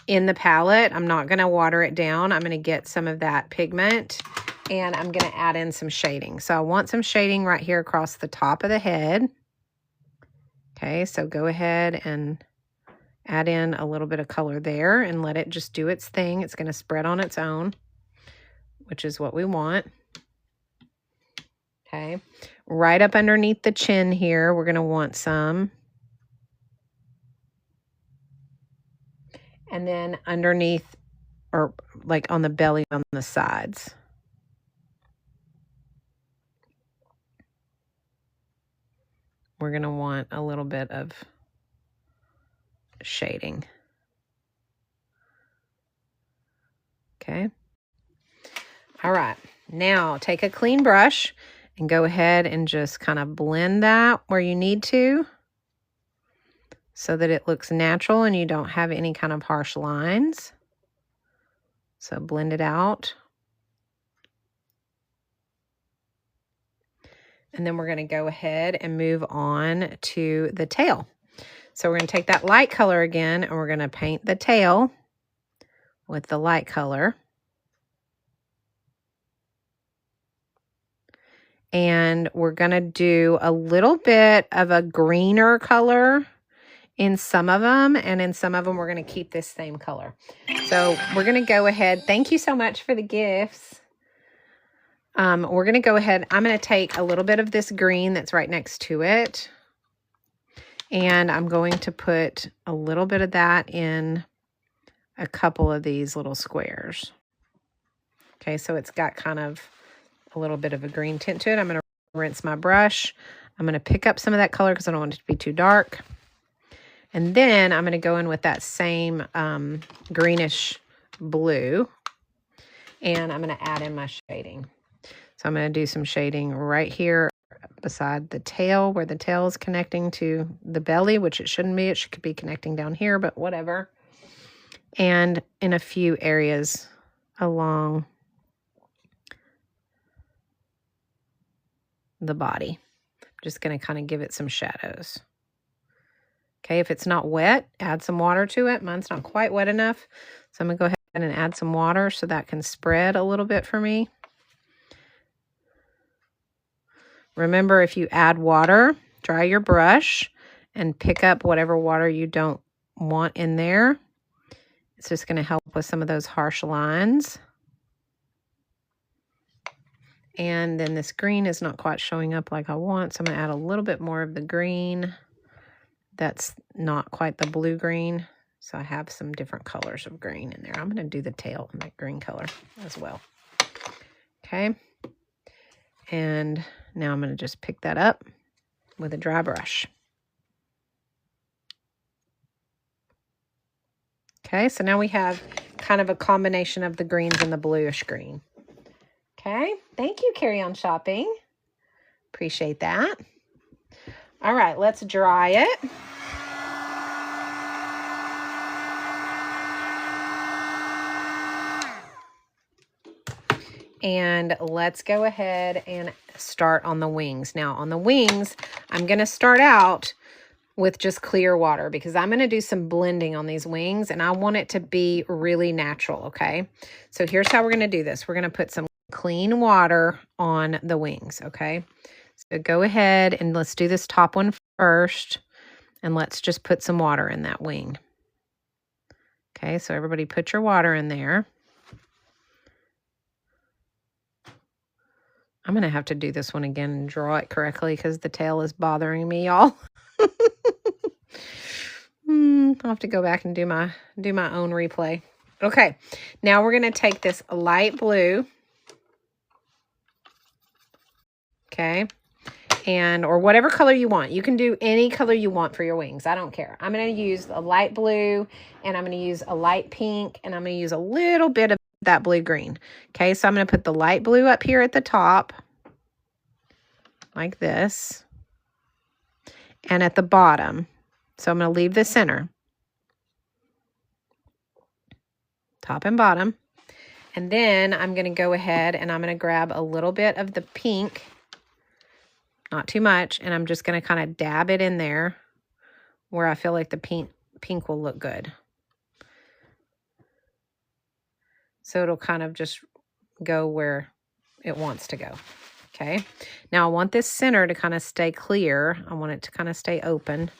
in the palette. I'm not going to water it down. I'm going to get some of that pigment and I'm going to add in some shading. So I want some shading right here across the top of the head. Okay. So go ahead and add in a little bit of color there and let it just do its thing. It's going to spread on its own, which is what we want. Okay. Right up underneath the chin here, we're going to want some. And then underneath, or like on the belly on the sides. We're going to want a little bit of shading. Okay. All right. Now take a clean brush and go ahead and just kind of blend that where you need to so that it looks natural and you don't have any kind of harsh lines. So blend it out. And then we're going to go ahead and move on to the tail. So we're going to take that light color again and we're going to paint the tail with the light color. And we're going to do a little bit of a greener color in some of them, and in some of them we're going to keep this same color. So we're going to go ahead. Thank you so much for the gifts. We're going to go ahead. I'm going to take a little bit of this green that's right next to it, and I'm going to put a little bit of that in a couple of these little squares. Okay, so it's got kind of a little bit of a green tint to it. I'm going to rinse my brush. I'm going to pick up some of that color because I don't want it to be too dark. And then I'm going to go in with that same greenish blue. And I'm going to add in my shading. So I'm going to do some shading right here beside the tail, where the tail is connecting to the belly, which it shouldn't be. It should be connecting down here, but whatever. And in a few areas along the body. I'm just going to kind of give it some shadows. Okay, if it's not wet, add some water to it. Mine's not quite wet enough, so I'm going to go ahead and add some water so that can spread a little bit for me. Remember, if you add water, dry your brush and pick up whatever water you don't want in there. It's just going to help with some of those harsh lines. And then this green is not quite showing up like I want, so I'm going to add a little bit more of the green. That's not quite the blue green, so I have some different colors of green in there. I'm going to do the tail in that green color as well. Okay, and now I'm going to just pick that up with a dry brush. Okay, so now we have kind of a combination of the greens and the bluish green. Okay, thank you, Carry On Shopping. Appreciate that. All right, let's dry it. And let's go ahead and start on the wings. Now, on the wings, I'm going to start out with just clear water because I'm going to do some blending on these wings, and I want it to be really natural, okay? So here's how we're going to do this. We're going to put some clean water on the wings, okay? So go ahead and let's do this top one first, and let's just put some water in that wing. Okay, so everybody put your water in there. I'm going to have to do this one again and draw it correctly because the tail is bothering me, y'all. I'll have to go back and do my own replay. Okay, now we're going to take this light blue. Okay, or whatever color you want. You can do any color you want for your wings. I don't care. I'm going to use a light blue, and I'm going to use a light pink, and I'm going to use a little bit of that blue-green. Okay, so I'm going to put the light blue up here at the top, like this, and at the bottom. So I'm going to leave the center, top and bottom, and then I'm going to go ahead and I'm going to grab a little bit of the pink, not too much, and I'm just going to kind of dab it in there where I feel like the pink will look good. So it'll kind of just go where it wants to go. Okay. Now I want this center to kind of stay clear. I want it to kind of stay open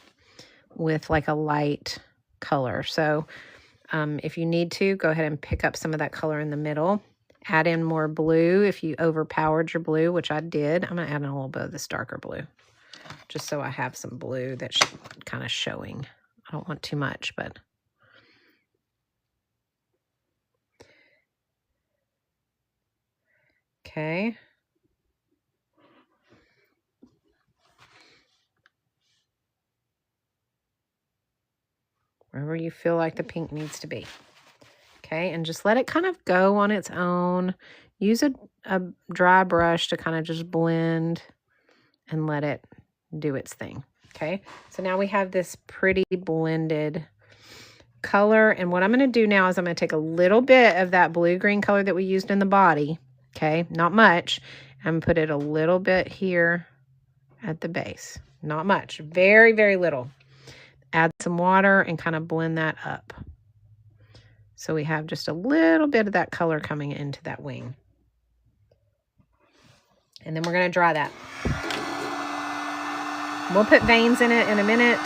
with like a light color. So if you need to, go ahead and pick up some of that color in the middle. Add in more blue if you overpowered your blue, which I did. I'm going to add in a little bit of this darker blue, just so I have some blue that's kind of showing. I don't want too much, but... Okay. Wherever you feel like the pink needs to be. Okay, and just let it kind of go on its own. Use a dry brush to kind of just blend and let it do its thing. Okay, so now we have this pretty blended color. And what I'm going to do now is I'm going to take a little bit of that blue-green color that we used in the body. Okay, not much. And put it a little bit here at the base. Not much. Very, very little. Add some water and kind of blend that up. So we have just a little bit of that color coming into that wing. And then we're going to dry that. We'll put veins in it in a minute.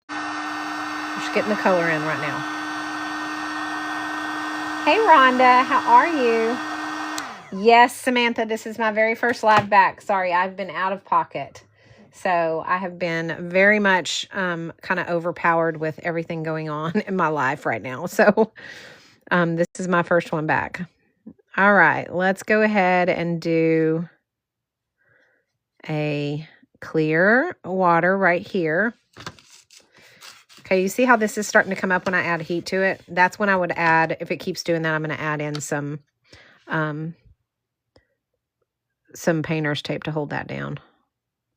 Just getting the color in right now. Hey, Rhonda, how are you? Yes, Samantha, this is my very first live back. Sorry, I've been out of pocket. So I have been very much kind of overpowered with everything going on in my life right now. So this is my first one back. All right, let's go ahead and do a clear water right here. Okay, you see how this is starting to come up when I add heat to it? That's when I would add, if it keeps doing that, I'm going to add in some painter's tape to hold that down.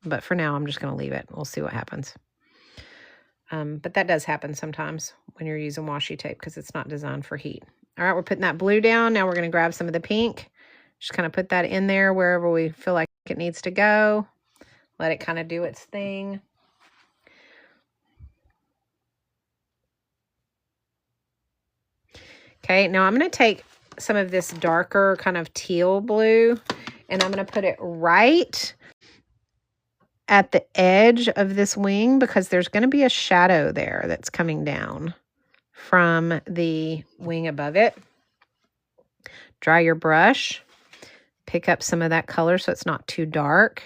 But for now, I'm just going to leave it. We'll see what happens. But that does happen sometimes when you're using washi tape because it's not designed for heat. All right, we're putting that blue down. Now we're going to grab some of the pink. Just kind of put that in there wherever we feel like it needs to go. Let it kind of do its thing. Okay, now I'm going to take some of this darker kind of teal blue, and I'm going to put it right at the edge of this wing because there's going to be a shadow there that's coming down from the wing above it. Dry your brush. Pick up some of that color so it's not too dark,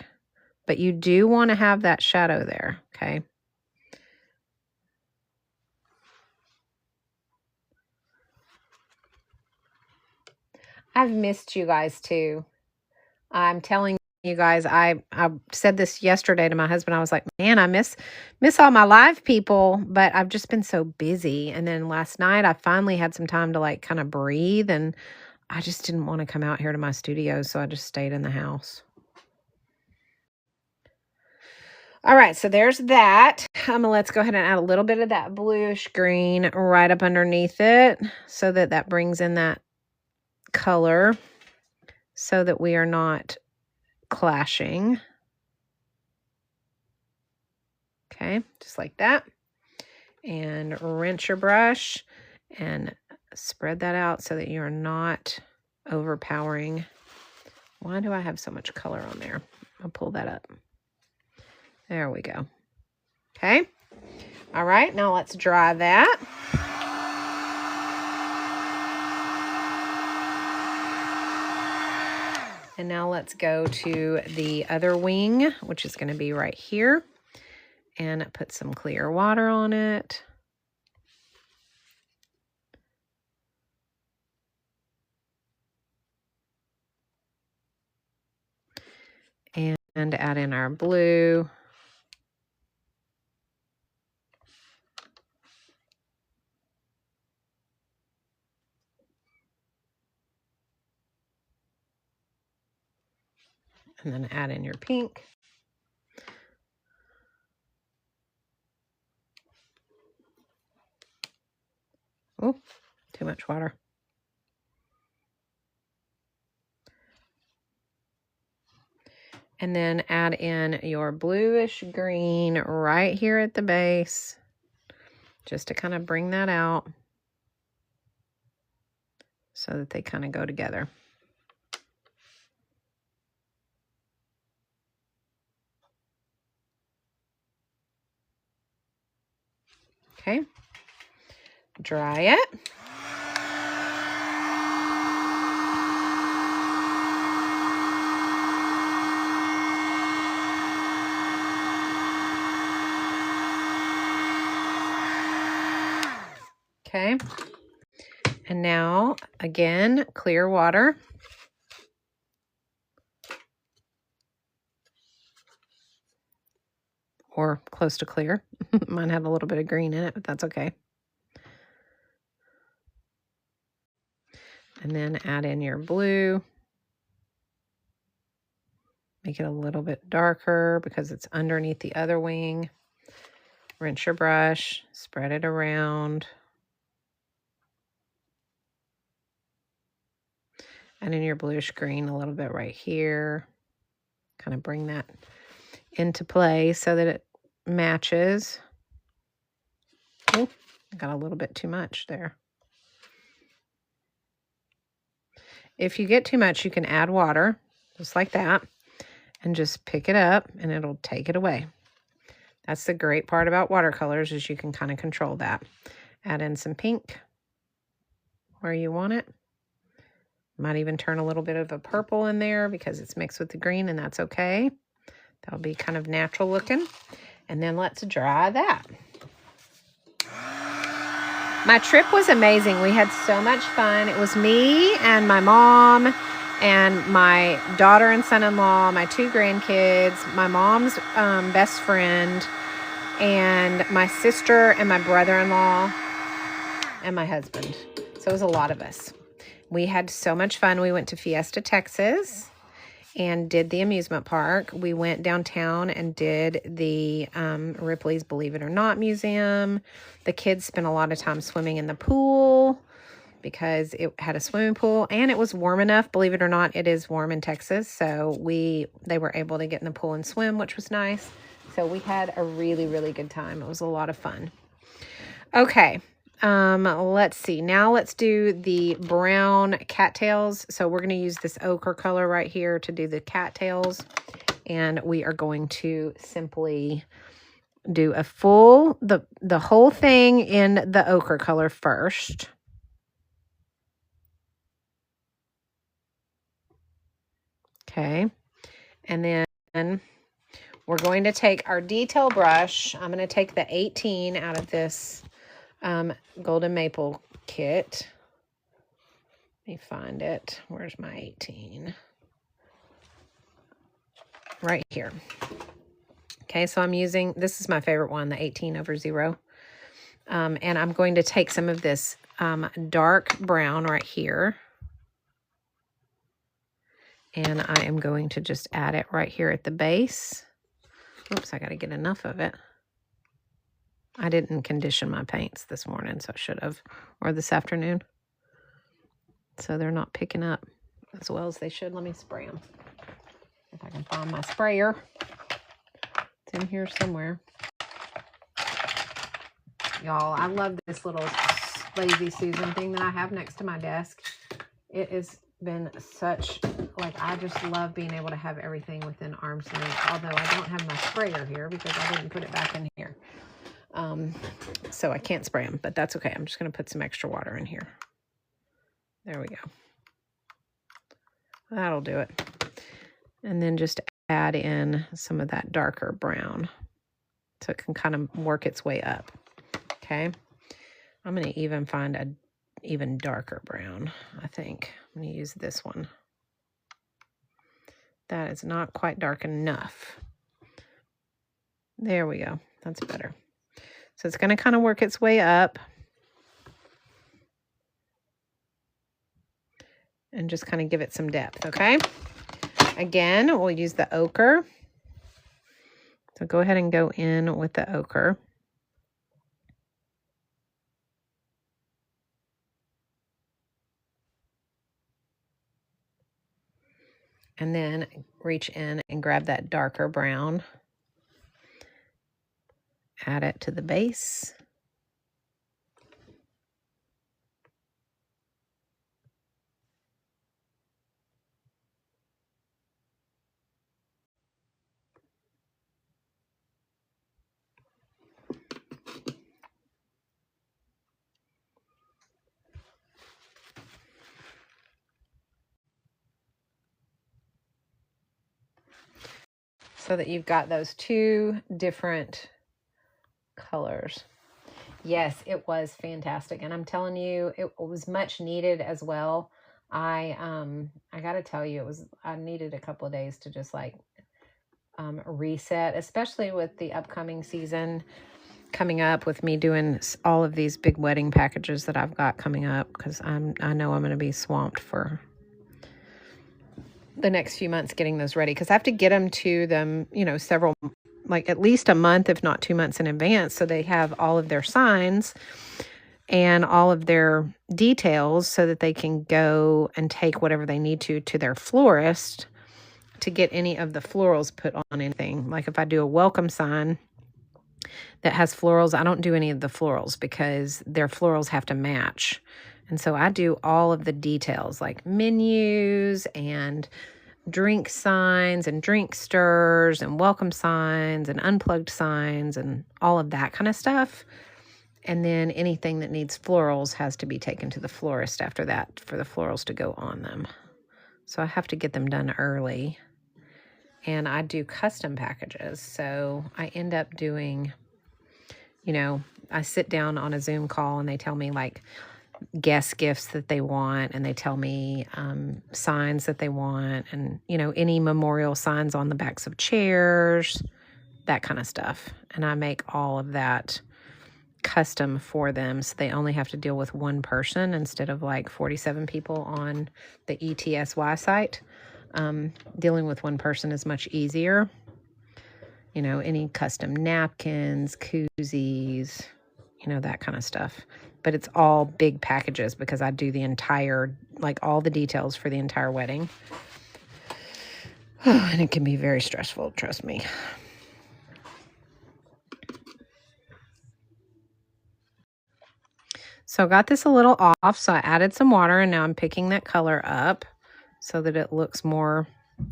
but you do want to have that shadow there, okay? I've missed you guys too. I'm telling you guys, I said this yesterday to my husband. I was like, man, I miss all my live people, but I've just been so busy. And then last night I finally had some time to like kind of breathe, and I just didn't want to come out here to my studio, so I just stayed in the house. All right, so there's that. Let's go ahead and add a little bit of that bluish green right up underneath it so that brings in that color so that we are not clashing. Okay, just like that. And rinse your brush and spread that out so that you're not overpowering. Why do I have so much color on there? I'll pull that up. There we go. Okay. All right, now let's dry that. And now let's go to the other wing, which is going to be right here, and put some clear water on it. And add in our blue. And then add in your pink. Oh, too much water. And then add in your bluish green right here at the base, just to kind of bring that out so that they kind of go together. Okay, dry it. Okay, and now again, clear water. Or close to clear. Mine had a little bit of green in it, but that's okay. And then add in your blue. Make it a little bit darker because it's underneath the other wing. Rinse your brush, spread it around. And in your bluish green a little bit right here. Kind of bring that into play so that it matches. Oh, I got a little bit too much there. If you get too much, you can add water, just like that, and just pick it up and it'll take it away. That's the great part about watercolors, is you can kind of control that. Add in some pink where you want it. Might even turn a little bit of a purple in there because it's mixed with the green, and that's okay. That'll be kind of natural looking. And then let's dry that. My trip was amazing. We had so much fun. It was me and my mom and my daughter and son-in-law, my 2 grandkids, my mom's best friend, and my sister and my brother-in-law and my husband. So it was a lot of us. We had so much fun. We went to Fiesta, Texas, and did the amusement park. We went downtown and did the Ripley's Believe It or Not Museum. The kids spent a lot of time swimming in the pool because it had a swimming pool, and it was warm enough. Believe it or not, it is warm in Texas, so they were able to get in the pool and swim, which was nice. So we had a really, really good time. It was a lot of fun. Okay, let's see. Now let's do the brown cattails. So we're going to use this ochre color right here to do the cattails, and we are going to simply do a full, the whole thing in the ochre color first. Okay, and then we're going to take our detail brush. I'm going to take the 18 out of this Golden Maple kit. Let me find it. Where's my 18? Right here. Okay, so I'm using, this is my favorite one, the 18/0. And I'm going to take some of this dark brown right here. And I am going to just add it right here at the base. Oops, I got to get enough of it. I didn't condition my paints this morning, so I should have, or this afternoon. So they're not picking up as well as they should. Let me spray them. If I can find my sprayer. It's in here somewhere. Y'all, I love this little Lazy Susan thing that I have next to my desk. It has been such, like, I just love being able to have everything within arm's length, although I don't have my sprayer here because I didn't put it back in here. So I can't spray them, but that's okay. I'm just going to put some extra water in here. There we go. That'll do it. And then just add in some of that darker brown so it can kind of work its way up. Okay. I'm going to even find a even darker brown, I think. I'm going to use this one. That is not quite dark enough. There we go. That's better. So it's going to kind of work its way up. And just kind of give it some depth, okay? Again, we'll use the ochre. So go ahead and go in with the ochre. And then reach in and grab that darker brown. Add it to the base. So that you've got those two different colors. Yes, it was fantastic. And I'm telling you, it was much needed as well. I got to tell you, I needed a couple of days to just like reset, especially with the upcoming season coming up, with me doing all of these big wedding packages that I've got coming up, because I know I'm going to be swamped for the next few months getting those ready, because I have to get them to them, you know, several, like at least a month, if not 2 months in advance, so they have all of their signs and all of their details so that they can go and take whatever they need to their florist to get any of the florals put on anything. Like if I do a welcome sign that has florals, I don't do any of the florals because their florals have to match. And so I do all of the details like menus and drink signs and drink stirs and welcome signs and unplugged signs and all of that kind of stuff. And then anything that needs florals has to be taken to the florist after that for the florals to go on them. So I have to get them done early. And I do custom packages. So I end up doing, you know, I sit down on a Zoom call and they tell me like guest gifts that they want, and they tell me signs that they want, and, you know, any memorial signs on the backs of chairs, that kind of stuff. And I make all of that custom for them, so they only have to deal with one person instead of like 47 people on the ETSY site. dealing with one person is much easier. You know, any custom napkins, koozies, you know, that kind of stuff. But it's all big packages because I do the entire, like all the details for the entire wedding. And it can be very stressful, trust me. So I got this a little off, so I added some water, and now I'm picking that color up so that it looks more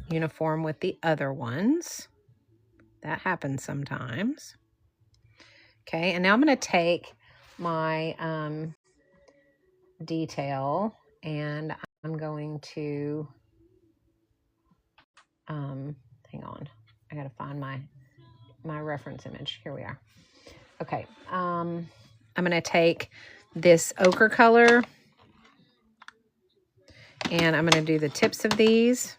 uniform with the other ones. That happens sometimes. Okay, and now I'm going to take my detail, and I'm going to, hang on, I got to find my reference image. Here we are. Okay, I'm going to take this ochre color, and I'm going to do the tips of these.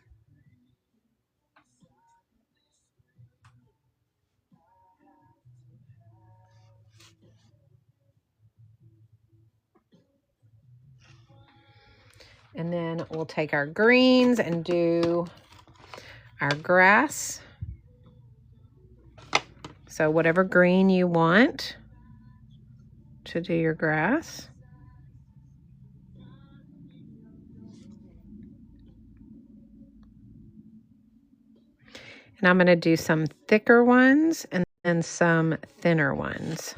And then we'll take our greens and do our grass. So whatever green you want to do your grass. And I'm going to do some thicker ones and then some thinner ones.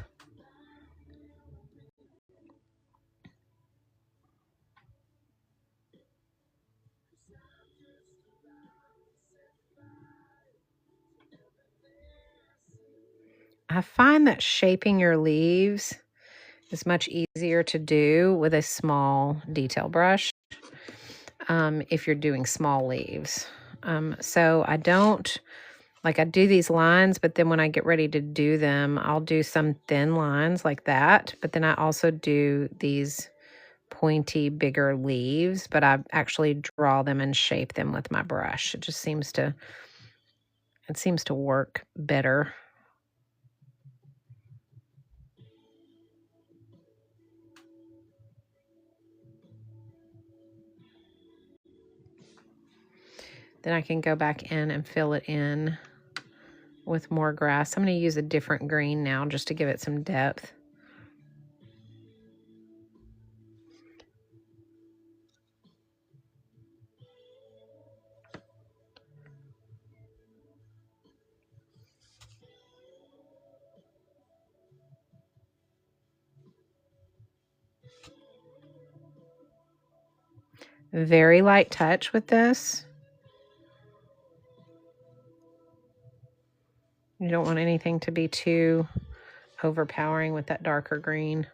I find that shaping your leaves is much easier to do with a small detail brush if you're doing small leaves. So I don't, like I do these lines, but then when I get ready to do them, I'll do some thin lines like that. But then I also do these pointy, bigger leaves, but I actually draw them and shape them with my brush. It just seems to, work better. Then I can go back in and fill it in with more grass. I'm going to use a different green now just to give it some depth. Very light touch with this. You don't want anything to be too overpowering with that darker green.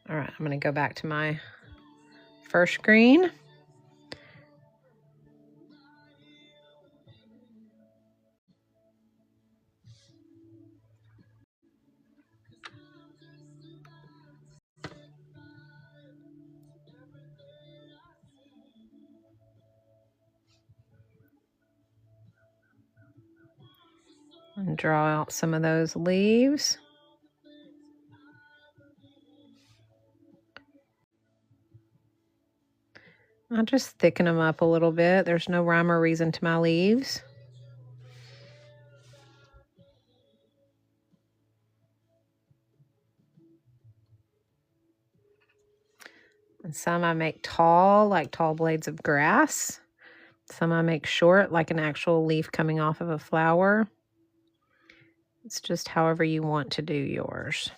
All right, I'm going to go back to my first green. And draw out some of those leaves. I'll just thicken them up a little bit. There's no rhyme or reason to my leaves. And some I make tall, like tall blades of grass. Some I make short, like an actual leaf coming off of a flower. It's just however you want to do yours.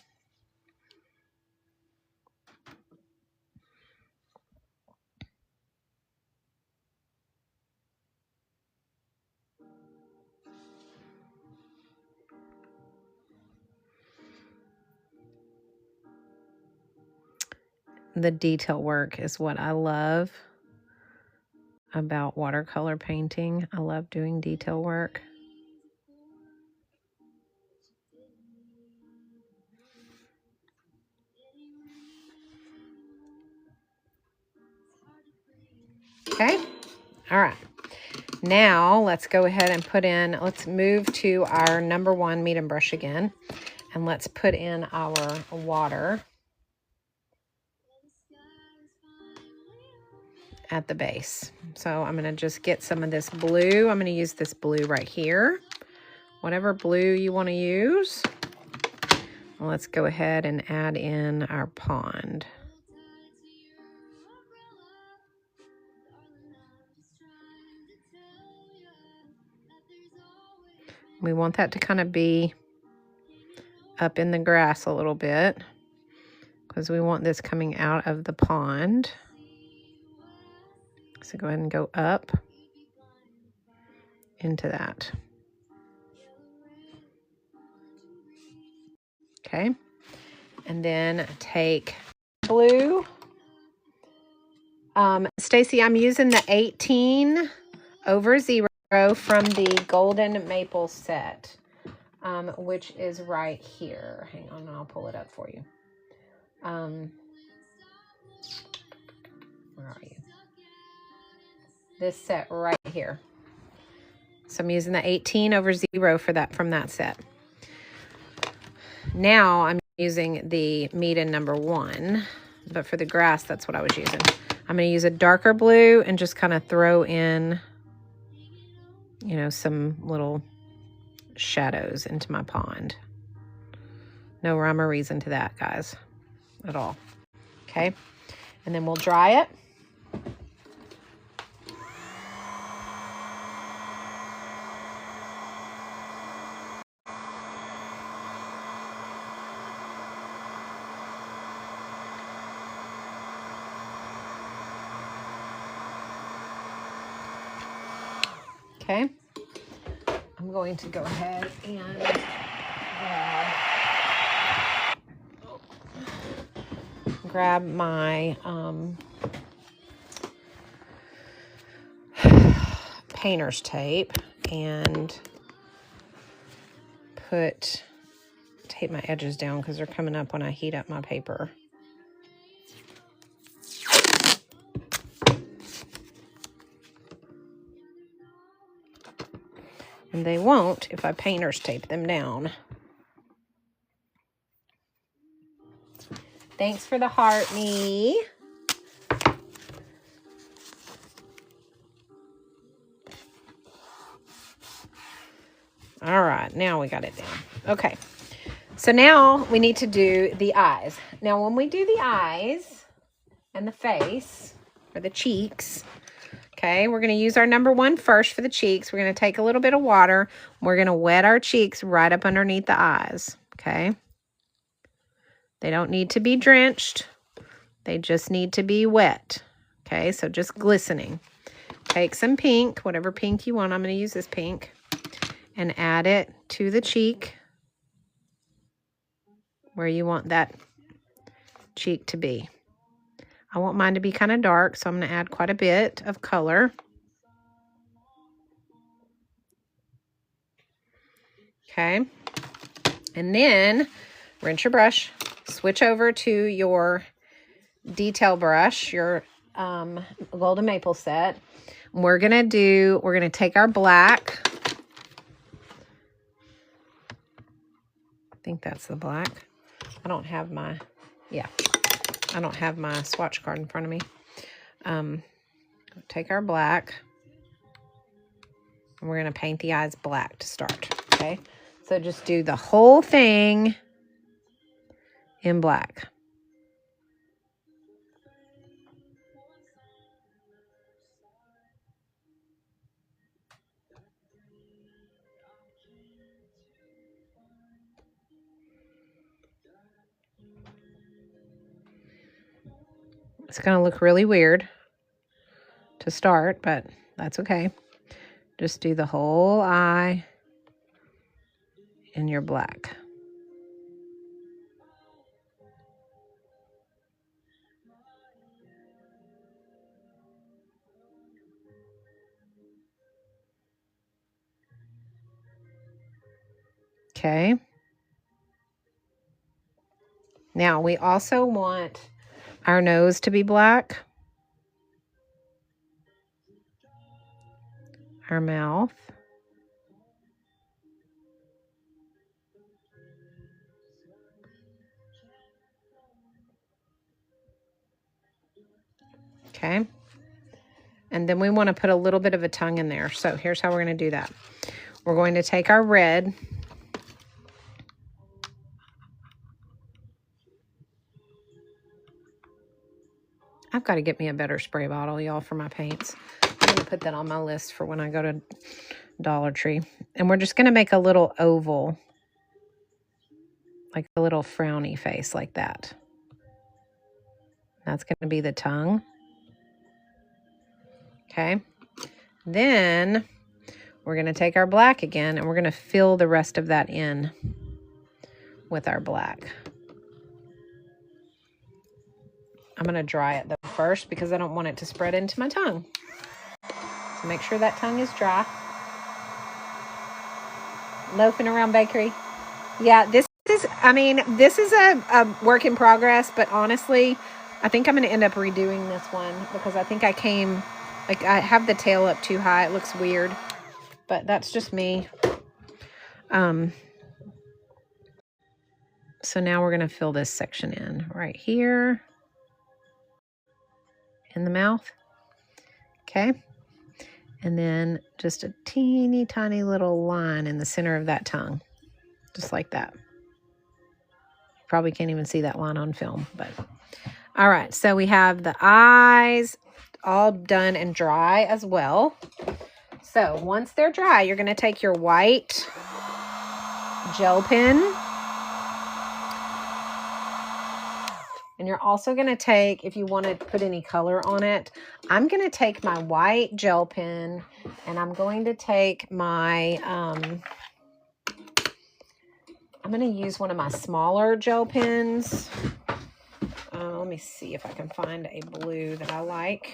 The detail work is what I love about watercolor painting. I love doing detail work. Okay, All right. Now let's go ahead and put in, let's move to our number 1 medium brush again. And let's put in our water at the base. So I'm going to just get some of this blue. I'm going to use this blue right here. Whatever blue you want to use. Let's go ahead and add in our pond. We want that to kind of be up in the grass a little bit because we want this coming out of the pond. So go ahead and go up into that. Okay. And then take blue. Stacy, I'm using the 18 over 0 from the Golden Maple set, which is right here. Hang on, I'll pull it up for you. Where are you? This set right here. So I'm using the 18 over 0 for that, from that set. Now I'm using the Meet in number 1, but for the grass, that's what I was using. I'm going to use a darker blue and just kind of throw in, you know, some little shadows into my pond. No rhyme or reason to that, guys, at all. Okay, and then we'll dry it. Okay, I'm going to go ahead and grab my painter's tape and tape my edges down because they're coming up when I heat up my paper. And they won't if I painter's tape them down. Thanks for the heart, me. All right, now we got it down. Okay, so now we need to do the eyes. Now, when we do the eyes and the face, or the cheeks, okay, we're going to use our number 1 first for the cheeks. We're going to take a little bit of water. We're going to wet our cheeks right up underneath the eyes, okay? They don't need to be drenched. They just need to be wet, okay? So just glistening. Take some pink, whatever pink you want. I'm going to use this pink, and add it to the cheek where you want that cheek to be. I want mine to be kind of dark, so I'm going to add quite a bit of color. Okay. And then rinse your brush, switch over to your detail brush, your Golden Maple set. We're going to take our black. I think that's the black. I don't have my swatch card in front of me. Take our black, and we're going to paint the eyes black to start, okay? So just do the whole thing in black. It's going to look really weird to start, but that's okay. Just do the whole eye in your black. Okay. Now we also want our nose to be black. our mouth. Okay. And then we want to put a little bit of a tongue in there. So here's how we're going to do that. We're going to take our red. I've got to get me a better spray bottle, y'all, for my paints. I'm going to put that on my list for when I go to Dollar Tree. And we're just going to make a little oval, like a little frowny face like that. That's going to be the tongue. Okay. Then we're going to take our black again, and we're going to fill the rest of that in with our black. I'm going to dry it though first because I don't want it to spread into my tongue. So make sure that tongue is dry. Loafing around bakery. Yeah, this is a work in progress, but honestly, I think I'm going to end up redoing this one because I think I have the tail up too high. It looks weird, but that's just me. So now we're going to fill this section in right here in the mouth. Okay. And then just a teeny tiny little line in the center of that tongue, just like that. Probably can't even see that line on film, but all right. So we have the eyes all done and dry as well. So once they're dry, you're going to take your white gel pen, and you're also going to take, if you want to put any color on it, I'm going to take my white gel pen, and I'm going to take my, I'm going to use one of my smaller gel pens. Let me see if I can find a blue that I like.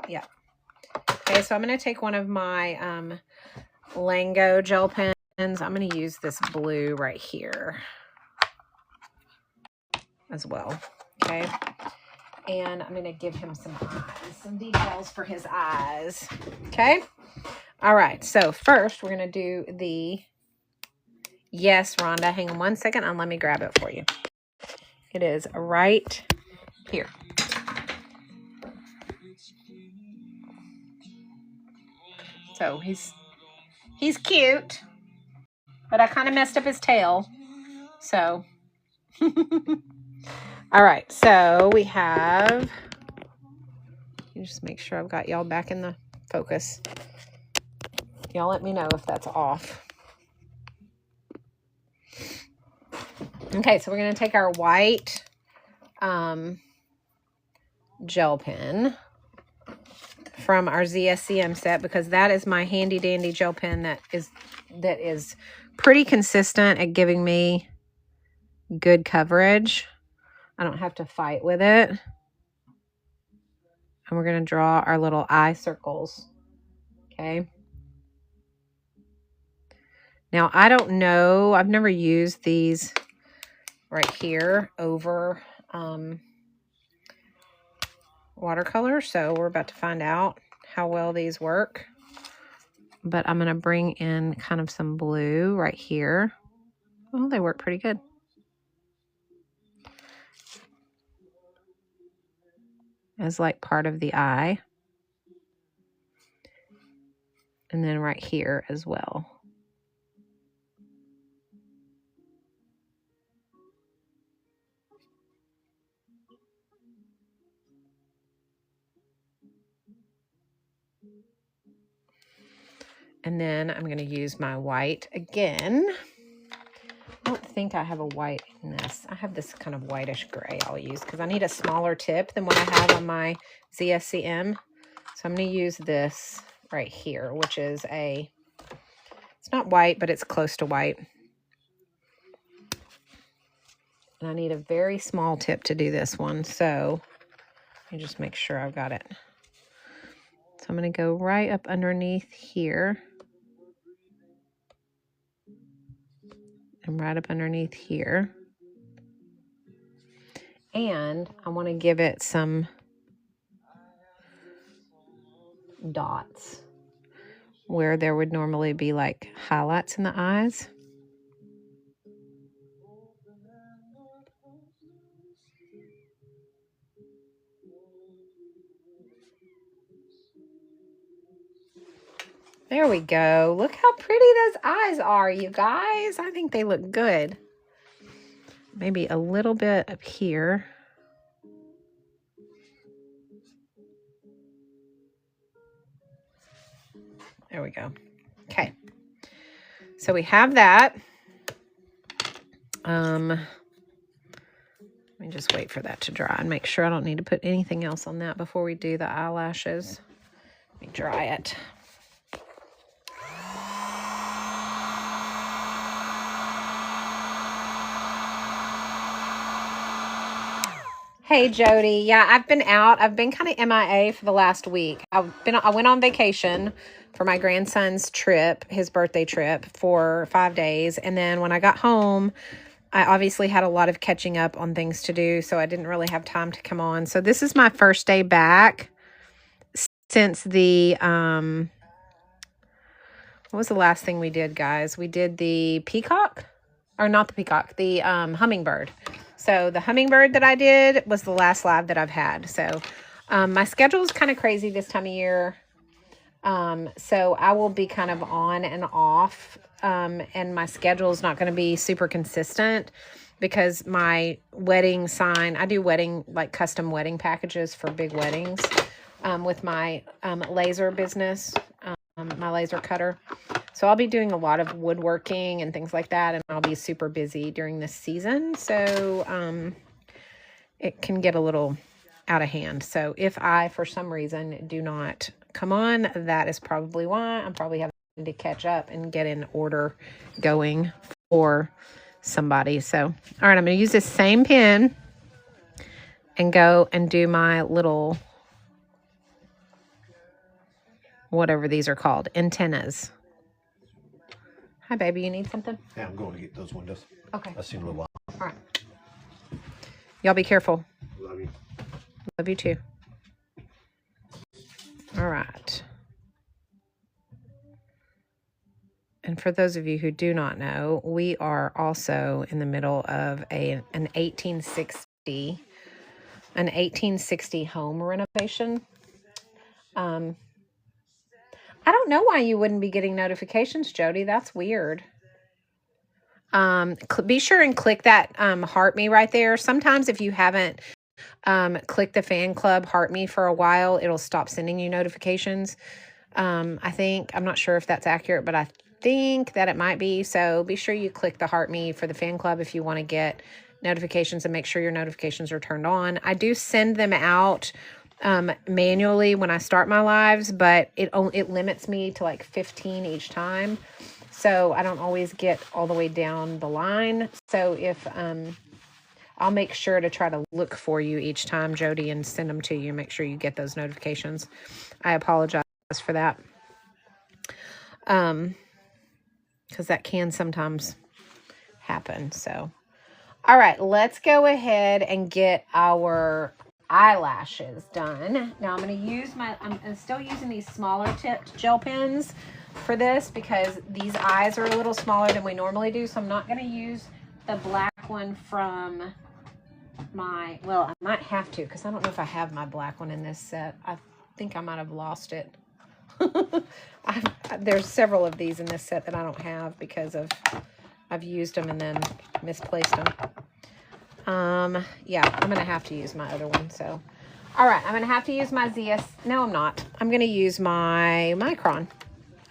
Yeah. Okay, so I'm going to take one of my Lango gel pens. I'm going to use this blue right here as well. Okay. And I'm going to give him some eyes, some details for his eyes. Okay. All right. So first we're going to do the, yes, Rhonda, hang on one second and let me grab it for you. It is right here. So he's cute, but I kind of messed up his tail. So, all right. So we have, just make sure I've got y'all back in the focus. Y'all let me know if that's off. Okay, so we're going to take our white gel pen from our ZSCM set, because that is my handy dandy gel pen that is pretty consistent at giving me good coverage. I don't have to fight with it. And we're going to draw our little eye circles. Okay. Now, I don't know. I've never used these right here over watercolor, so we're about to find out how well these work. But I'm going to bring in kind of some blue right here. Oh, they work pretty good. As like part of the eye. And then right here as well. And then I'm going to use my white again. I don't think I have a white in this. I have this kind of whitish gray I'll use because I need a smaller tip than what I have on my ZSCM. So I'm going to use this right here, which is it's not white, but it's close to white. And I need a very small tip to do this one. So let me just make sure I've got it. So I'm going to go right up underneath here. And right up underneath here. And I want to give it some dots where there would normally be like highlights in the eyes. There we go. Look how pretty those eyes are, you guys. I think they look good. Maybe a little bit up here. There we go. Okay. So we have that. Let me just wait for that to dry and make sure I don't need to put anything else on that before we do the eyelashes. Let me dry it. Hey, Jody. Yeah, I've been out. I've been kind of MIA for the last week. I went on vacation for my grandson's trip, his birthday trip, for 5 days. And then when I got home, I obviously had a lot of catching up on things to do, so I didn't really have time to come on. So this is my first day back since the, what was the last thing we did, guys? We did the peacock, or not the peacock, the hummingbird. So the hummingbird that I did was the last live that I've had. So my schedule is kind of crazy this time of year. So I will be kind of on and off. And my schedule is not going to be super consistent because my wedding sign, I do like custom wedding packages for big weddings with my laser business, my laser cutter. So I'll be doing a lot of woodworking and things like that, and I'll be super busy during this season. So it can get a little out of hand. So if I, for some reason, do not come on, that is probably why. I'm probably having to catch up and get an order going for somebody. So, all right, I'm going to use this same pen and go and do my little, whatever these are called, antennas. Hi, baby. You need something? Yeah, I'm going to get those windows. Okay. I'll see you in a little while. All right. Y'all be careful. Love you. Love you too. All right. And for those of you who do not know, we are also in the middle of an 1860 home renovation. I don't know why you wouldn't be getting notifications, Jody. That's weird. Be sure and click that heart me right there. Sometimes if you haven't clicked the fan club heart me for a while, it'll stop sending you notifications. I'm not sure if that's accurate, but I think that it might be. So be sure you click the heart me for the fan club if you want to get notifications, and make sure your notifications are turned on. I do send them out manually when I start my lives, but it limits me to like 15 each time. So I don't always get all the way down the line. So if I'll make sure to try to look for you each time, Jody, and send them to you. Make sure you get those notifications. I apologize for that. Because that can sometimes happen. So, all right, let's go ahead and get our eyelashes done. Now I'm going to use I'm still using these smaller tipped gel pens for this because these eyes are a little smaller than we normally do. So I'm not going to use the black one from well, I might have to, because I don't know if I have my black one in this set. I think I might have lost it. There's several of these in this set that I don't have because I've used them and then misplaced them. Yeah, I'm going to have to use my other one. So, all right, I'm going to have to use my ZS. No, I'm not. I'm going to use my Micron.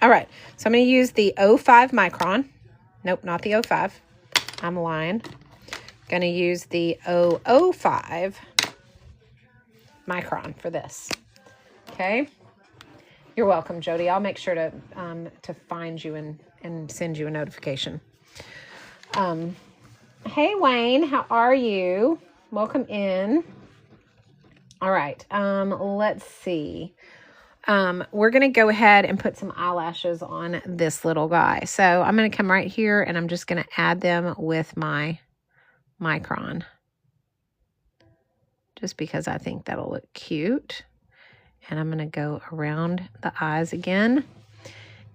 All right, so I'm going to use the 05 Micron. Nope, not the 05. I'm lying. Going to use the 005 Micron for this. Okay. You're welcome, Jody. I'll make sure to find you and send you a notification. Hey, Wayne, how are you? Welcome in. All right, let's see. We're going to go ahead and put some eyelashes on this little guy. So I'm going to come right here, and I'm just going to add them with my Micron. Just because I think that'll look cute. And I'm going to go around the eyes again.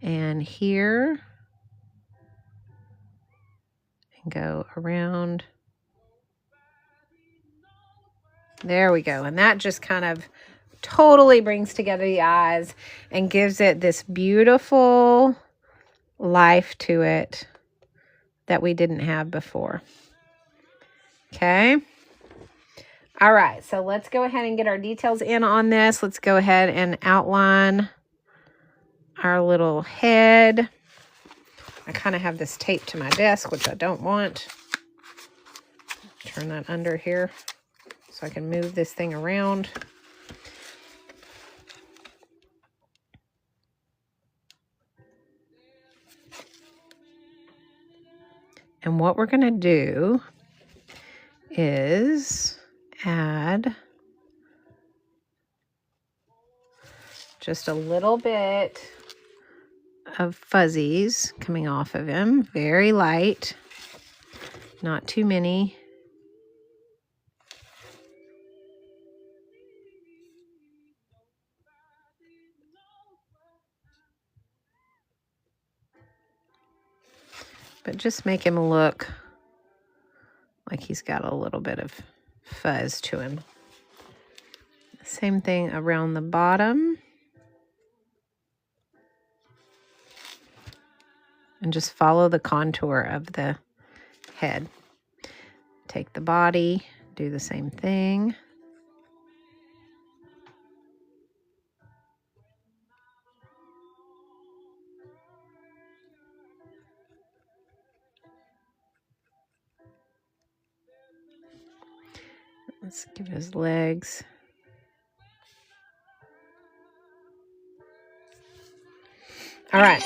And here. And go around. There we go. And that just kind of totally brings together the eyes and gives it this beautiful life to it that we didn't have before. Okay. All right. So let's go ahead and get our details in on this. Let's go ahead and outline our little head. I kind of have this taped to my desk, which I don't want. Turn that under here so I can move this thing around. And what we're going to do is add just a little bit of fuzzies coming off of him. Very light, not too many. But just make him look like he's got a little bit of fuzz to him. Same thing around the bottom. And just follow the contour of the head. Take the body, do the same thing. Let's give his legs. All right.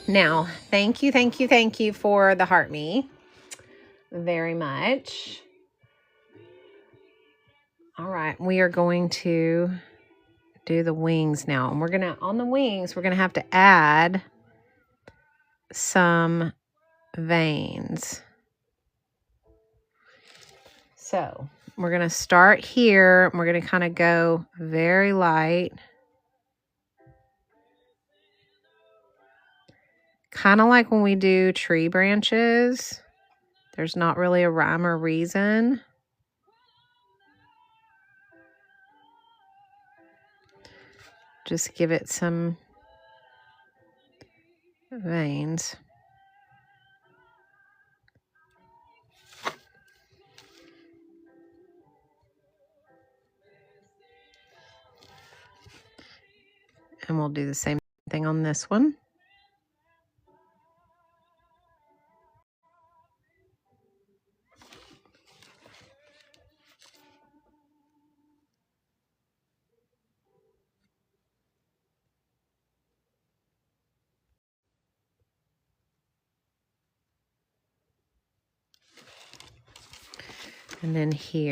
Now, thank you for the heart me very much. All right, we are going to do the wings now. And we're going to, on the wings, we're going to have to add some veins. So we're going to start here. And we're going to kind of go very light. Kind of like when we do tree branches. There's not really a rhyme or reason. Just give it some veins. And we'll do the same thing on this one. And then here.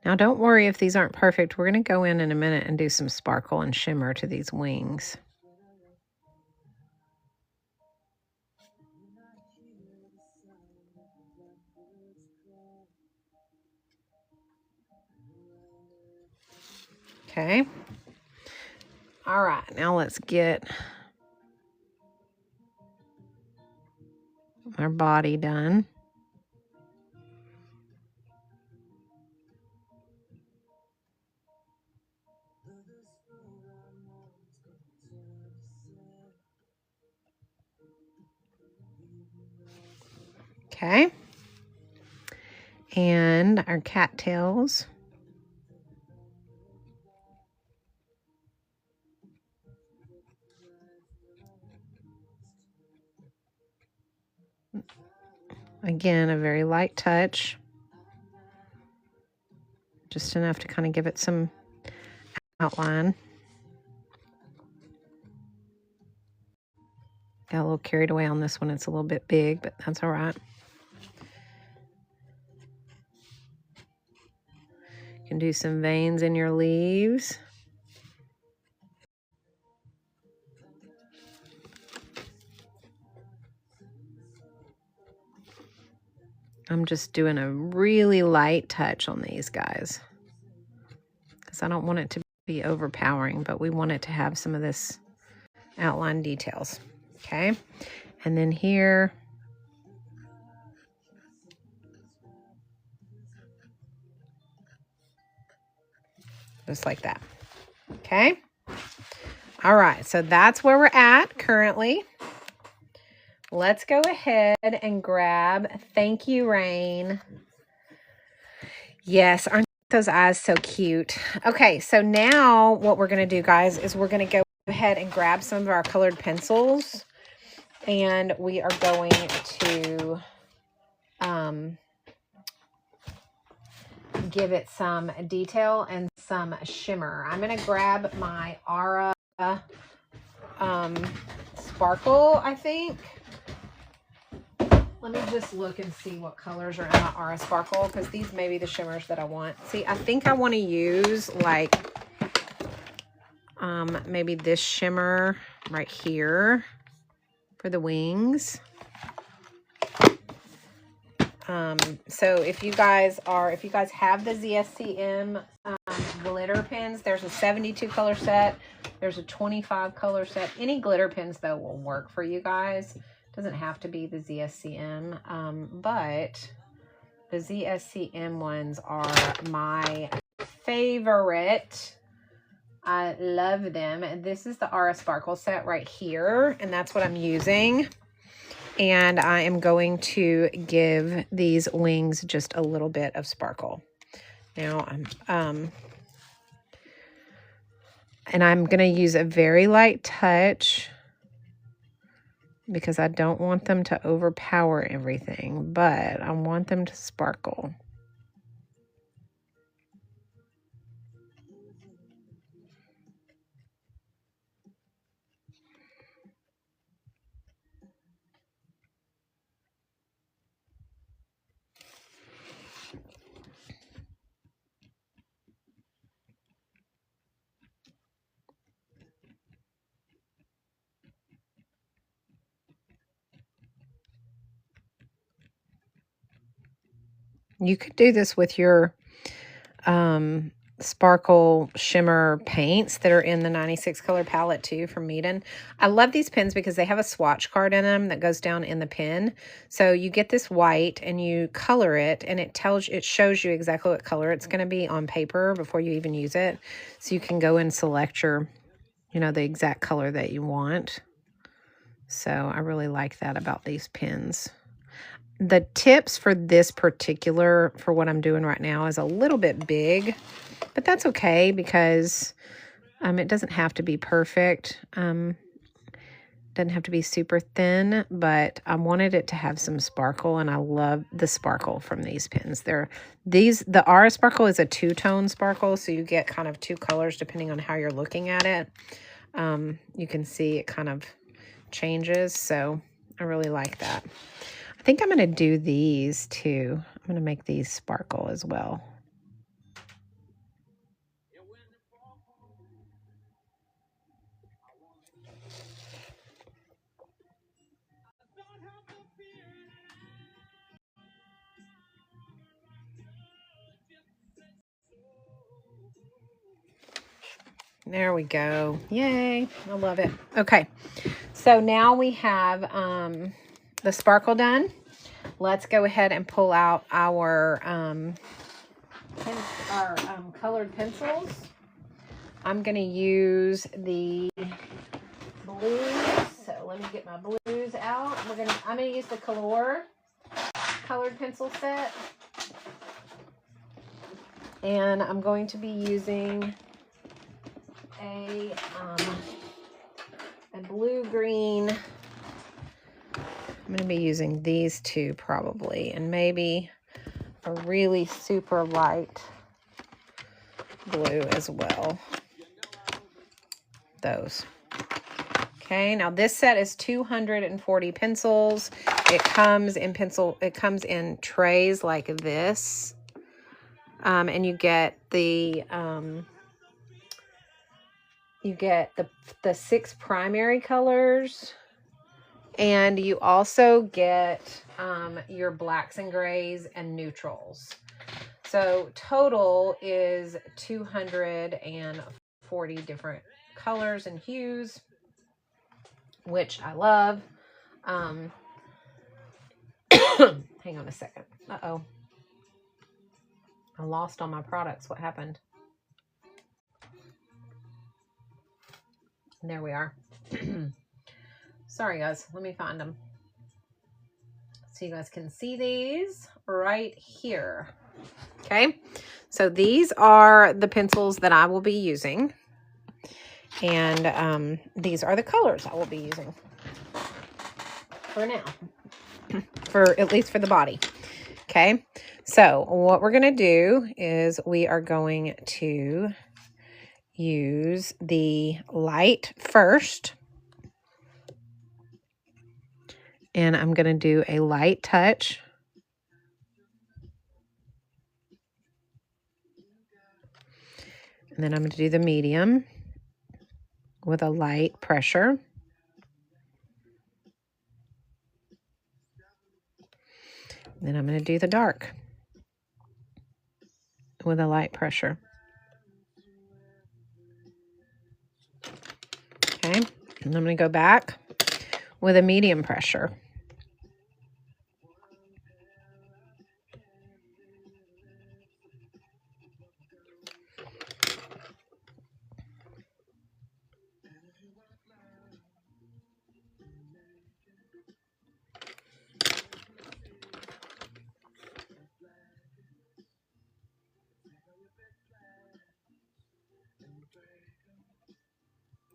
Now, don't worry if these aren't perfect. We're going to go in a minute and do some sparkle and shimmer to these wings. Okay. All right, now let's get our body done. Okay. And our cattails. Again, a very light touch. Just enough to kind of give it some outline. Got a little carried away on this one. It's a little bit big, but that's all right. You can do some veins in your leaves. I'm just doing a really light touch on these guys because I don't want it to be overpowering, but we want it to have some of this outline details. Okay, and then here, just like that. Okay, all right, so that's where we're at currently. Let's go ahead and grab Thank You Rain. Yes, aren't those eyes so cute? Okay, so now what we're going to do, guys, is we're going to go ahead and grab some of our colored pencils, and we are going to give it some detail and some shimmer. I'm going to grab my Aura Sparkle, I think. Let me just look and see what colors are in my Aura Sparkle, because these may be the shimmers that I want. See, I think I want to use like maybe this shimmer right here for the wings. So if you guys have the ZSCM glitter pens, there's a 72 color set. There's a 25 color set. Any glitter pens though will work for you guys. Doesn't have to be the ZSCM, but the ZSCM ones are my favorite. I love them. This is the Aura Sparkle set right here, and that's what I'm using. And I am going to give these wings just a little bit of sparkle. Now I'm and I'm going to use a very light touch because I don't want them to overpower everything, but I want them to sparkle. You could do this with your sparkle shimmer paints that are in the 96 color palette too from Meeden. I love these pens because they have a swatch card in them that goes down in the pen. So you get this white and you color it, and it shows you exactly what color it's going to be on paper before you even use it. So you can go and select your, the exact color that you want. So I really like that about these pens. The tips for this particular, for what I'm doing right now, is a little bit big, but that's okay because it doesn't have to be perfect. Doesn't have to be super thin, but I wanted it to have some sparkle, and I love the sparkle from these pens. The Aura Sparkle is a two-tone sparkle, so you get kind of two colors depending on how you're looking at it. You can see it kind of changes, so I really like that. I think I'm going to do these too. I'm going to make these sparkle as well. There we go. Yay. I love it. Okay. So now we have the sparkle done. Let's go ahead and pull out our colored pencils. I'm going to use the blues. So let me get my blues out. I'm going to use the Color colored pencil set. And I'm going to be using a blue-green. I'm going to be using these two probably, and maybe a really super light blue as well. Those. Okay, now this set is 240 pencils. It comes in trays like this. And you get the 6 primary colors, and you also get your blacks and grays and neutrals. So total is 240 different colors and hues, which I love. Hang on a second. Uh-oh. I lost all my products. What happened? There we are. Sorry, guys. Let me find them. So you guys can see these right here. Okay. So these are the pencils that I will be using. And these are the colors I will be using. For now. For at least for the body. Okay. So what we're going to do is we are going to use the light first. And I'm going to do a light touch. And then I'm going to do the medium with a light pressure. Then I'm going to do the dark with a light pressure. Okay, and I'm going to go back with a medium pressure.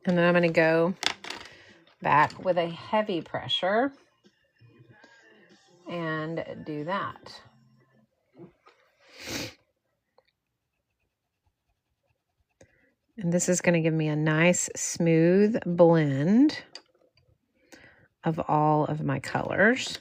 And then I'm going to go back with a heavy pressure and do that. And this is going to give me a nice smooth blend of all of my colors.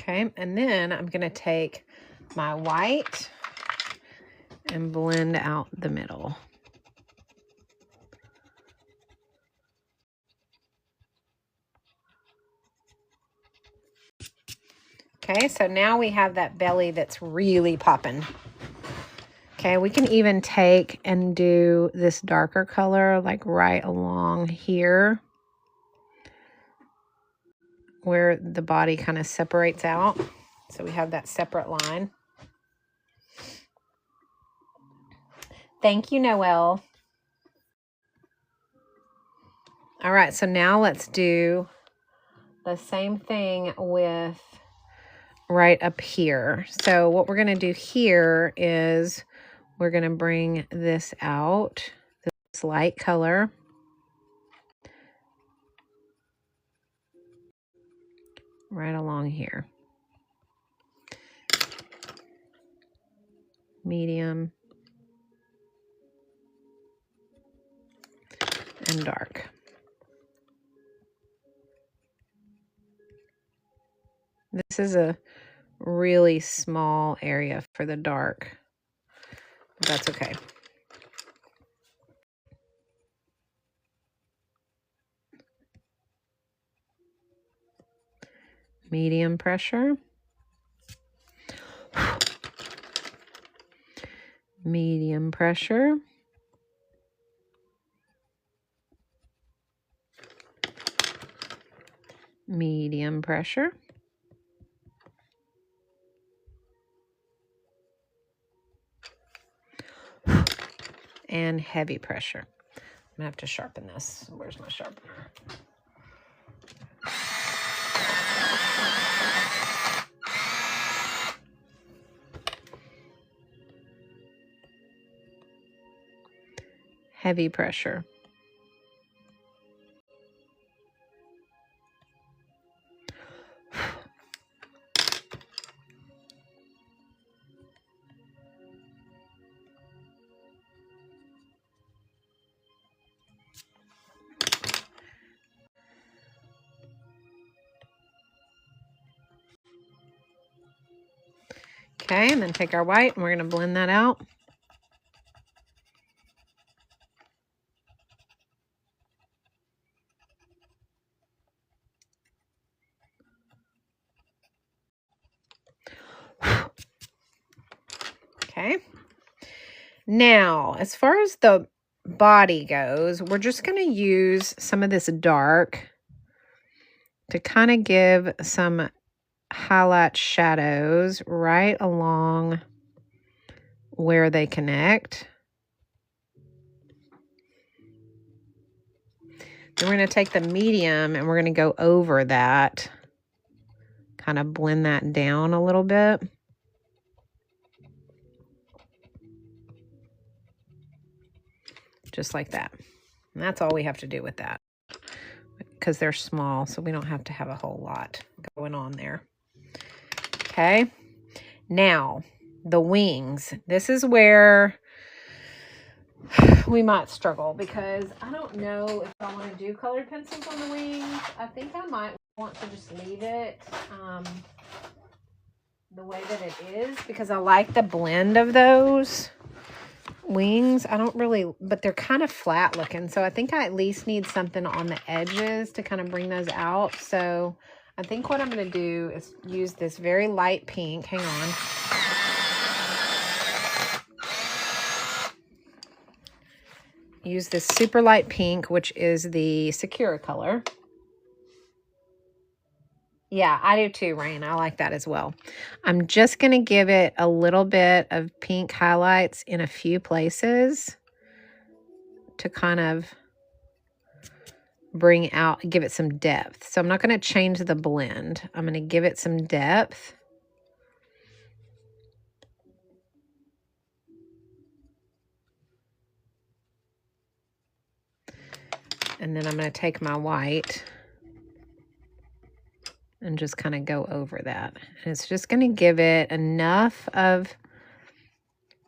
Okay, and then I'm going to take my white and blend out the middle. Okay, so now we have that belly that's really popping. Okay, we can even take and do this darker color like right along here where the body kind of separates out. So we have that separate line. Thank you, Noelle. All right, so now let's do the same thing with right up here. So what we're going to do here is we're going to bring this out, this light color. Right along here. Medium and dark. This is a really small area for the dark, but that's okay. Medium pressure. Medium pressure. Medium pressure. And heavy pressure. I'm gonna have to sharpen this. Where's my sharpener? heavy pressure. Okay, and then take our white and we're going to blend that out. Okay. Now, as far as the body goes, we're just going to use some of this dark to kind of give some highlight shadows right along where they connect. Then we're going to take the medium and we're going to go over that, kind of blend that down a little bit. Just like that. And that's all we have to do with that, because they're small, so we don't have to have a whole lot going on there. Okay, now the wings. This is where we might struggle, because I don't know if I want to do colored pencils on the wings. I think I might want to just leave it the way that it is, because I like the blend of those wings. I don't really, but they're kind of flat looking, so I think I at least need something on the edges to kind of bring those out. So I think what I'm going to do is use this very light pink. Hang on. Use this super light pink, which is the Sakura color. Yeah, I do too, Rain. I like that as well. I'm just going to give it a little bit of pink highlights in a few places to kind of bring out, give it some depth. So I'm not going to change the blend. I'm going to give it some depth. And then I'm going to take my white and just kind of go over that. And it's just going to give it enough of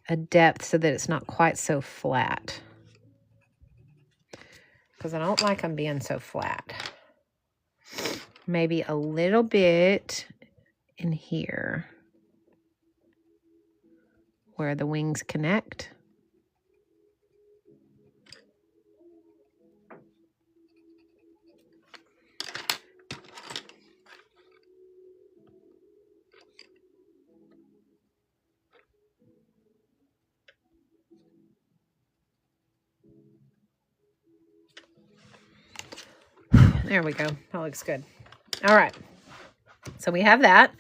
a depth so that it's not quite so flat, because I don't like them being so flat. Maybe a little bit in here where the wings connect. There we go. That looks good. All right. So we have that.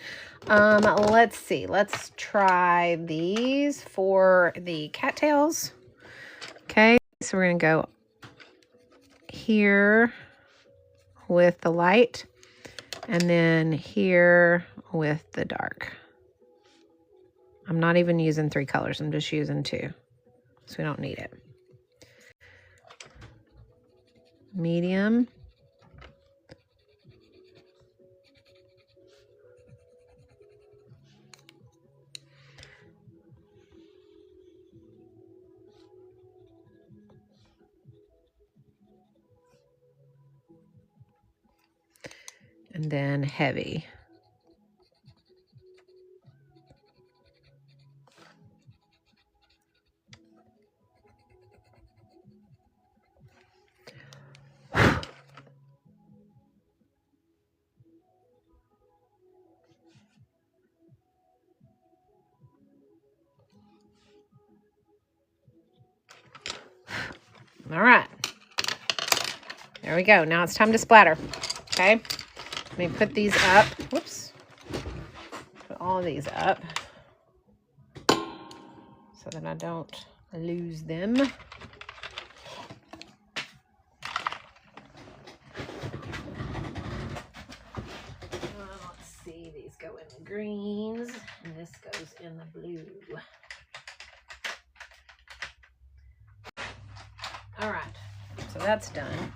Let's see. Let's try these for the cattails. Okay. So we're going to go here with the light and then here with the dark. I'm not even using 3 colors. I'm just using 2. So we don't need it. Medium. And then heavy. All right. There we go. Now it's time to splatter. Okay. Let me put these up. Whoops. Put all of these up so that I don't lose them. Let's see. These go in the greens and this goes in the blue. that's done.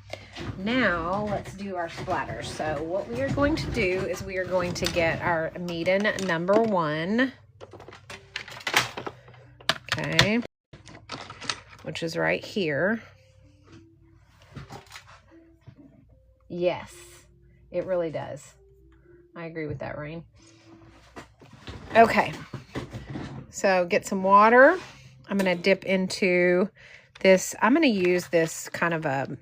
Now let's do our splatters. So what we are going to do is we are going to get our Meeden #1. Okay. Which is right here. Yes, it really does. I agree with that, Rain. Okay. So get some water. I'm going to dip into this. I'm going to use this kind of a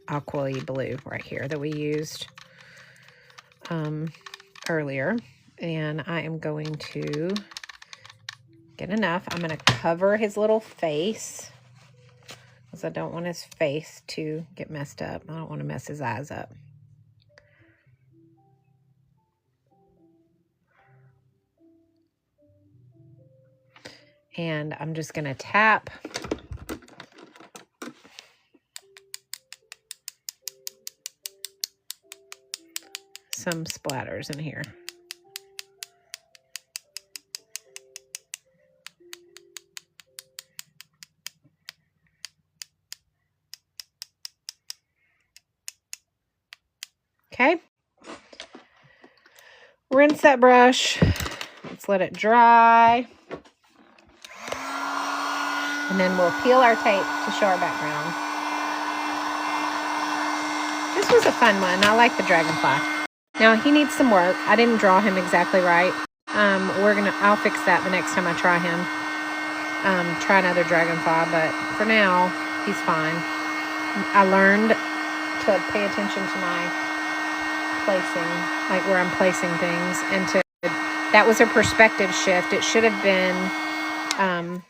aqua blue right here that we used earlier. And I am going to get enough. I'm going to cover his little face because I don't want his face to get messed up. I don't want to mess his eyes up. And I'm just going to tap some splatters in here. Okay. Rinse that brush. Let's let it dry. And then we'll peel our tape to show our background. This was a fun one. I like the Dragonfly. Now he needs some work. I didn't draw him exactly right. I'll fix that the next time I try him. Try another Dragonfly, but for now, he's fine. I learned to pay attention to my placing, like where I'm placing things, and that was a perspective shift. It should have been,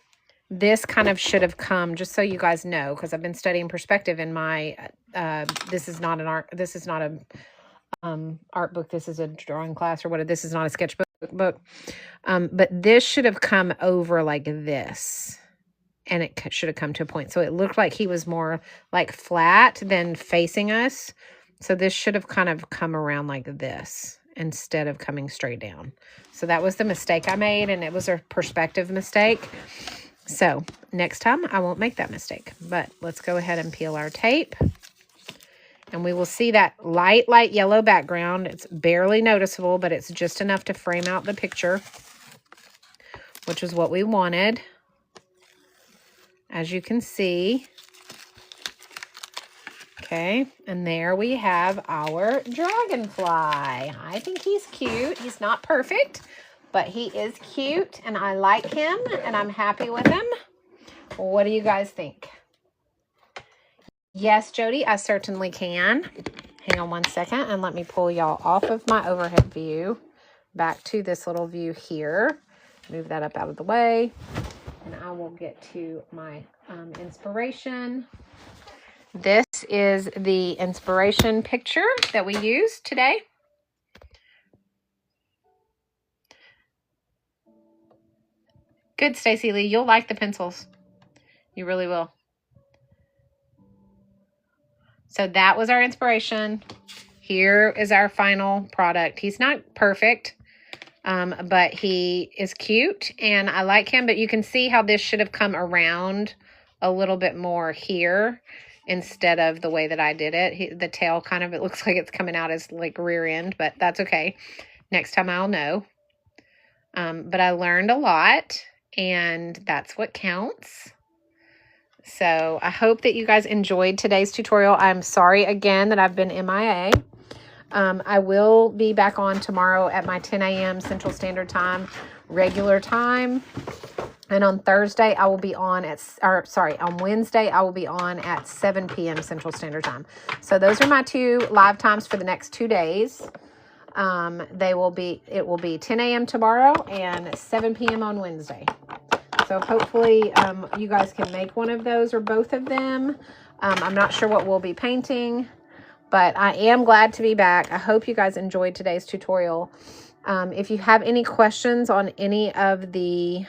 this kind of should have come, just so you guys know, because I've been studying perspective in my, this is not an art book. This is a drawing class or whatever. This is not a sketchbook book. But this should have come over like this, and it should have come to a point. So it looked like he was more like flat than facing us. So this should have kind of come around like this instead of coming straight down. So that was the mistake I made, and it was a perspective mistake. So next time I won't make that mistake. But let's go ahead and peel our tape. And we will see that light yellow background. It's barely noticeable, but it's just enough to frame out the picture, which is what we wanted. As you can see. Okay, and there we have our Dragonfly. I think he's cute. He's not perfect, but he is cute, and I like him, and I'm happy with him. What do you guys think? Yes, Jody, I certainly can. Hang on one second, and let me pull y'all off of my overhead view back to this little view here. Move that up out of the way, and I will get to my inspiration. This is the inspiration picture that we used today. Good, Stacy Lee. You'll like the pencils. You really will. So that was our inspiration. Here is our final product. He's not perfect, but he is cute, and I like him. But you can see how this should have come around a little bit more here instead of the way that I did it. The tail kind of, it looks like it's coming out as like rear end, but that's okay. Next time I'll know. But I learned a lot, and that's what counts. So I hope that you guys enjoyed today's tutorial. I'm sorry again that I've been MIA. I will be back on tomorrow at my 10 a.m. Central Standard Time, regular time. And on Thursday, I will be on on Wednesday, I will be on at 7 p.m. Central Standard Time. So those are my 2 live times for the next 2 days. It will be 10 a.m. tomorrow and 7 p.m. on Wednesday. So hopefully you guys can make one of those or both of them. I'm not sure what we'll be painting, but I am glad to be back. I hope you guys enjoyed today's tutorial. If you have any questions on any of the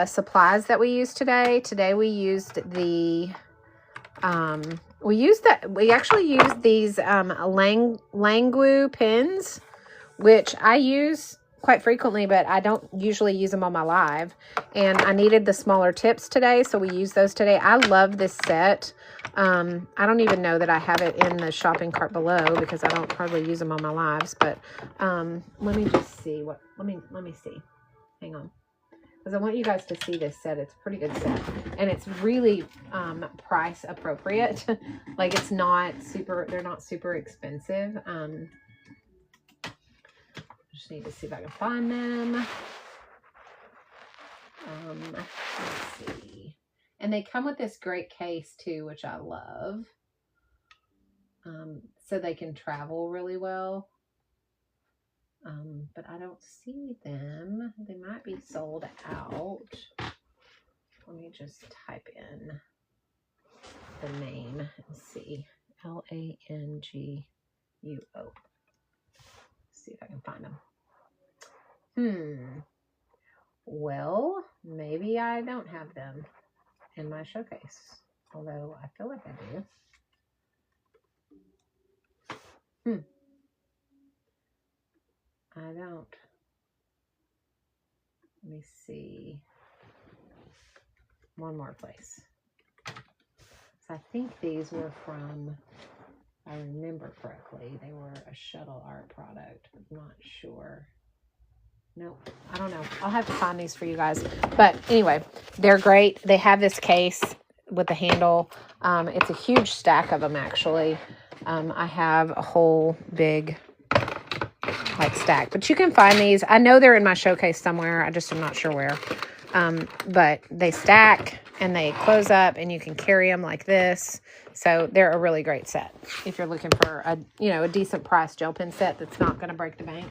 supplies that we used today we used the we actually used these Langwu pens, which I use quite frequently, but I don't usually use them on my live. And I needed the smaller tips today, so we use those today. I love this set. I don't even know that I have it in the shopping cart below because I don't hardly use them on my lives. But let me just see what. Let me see. Hang on, because I want you guys to see this set. It's a pretty good set, and it's really price appropriate. Like it's not super. They're not super expensive. Just need to see if I can find them. Let's see. And they come with this great case too, which I love. So they can travel really well. But I don't see them. They might be sold out. Let me just type in the name and see. Languo. See if I can find them. Well, maybe I don't have them in my showcase, although I feel like I do. I don't. Let me see. One more place. So I think these were from, if I remember correctly, they were a shuttle art product. I'm not sure. Nope, I don't know. I'll have to find these for you guys. But anyway, they're great. They have this case with the handle. It's a huge stack of them, actually. I have a whole big like stack. But you can find these. I know they're in my showcase somewhere. I just am not sure where. But they stack and they close up and you can carry them like this. So they're a really great set if you're looking for a decent price gel pen set that's not going to break the bank.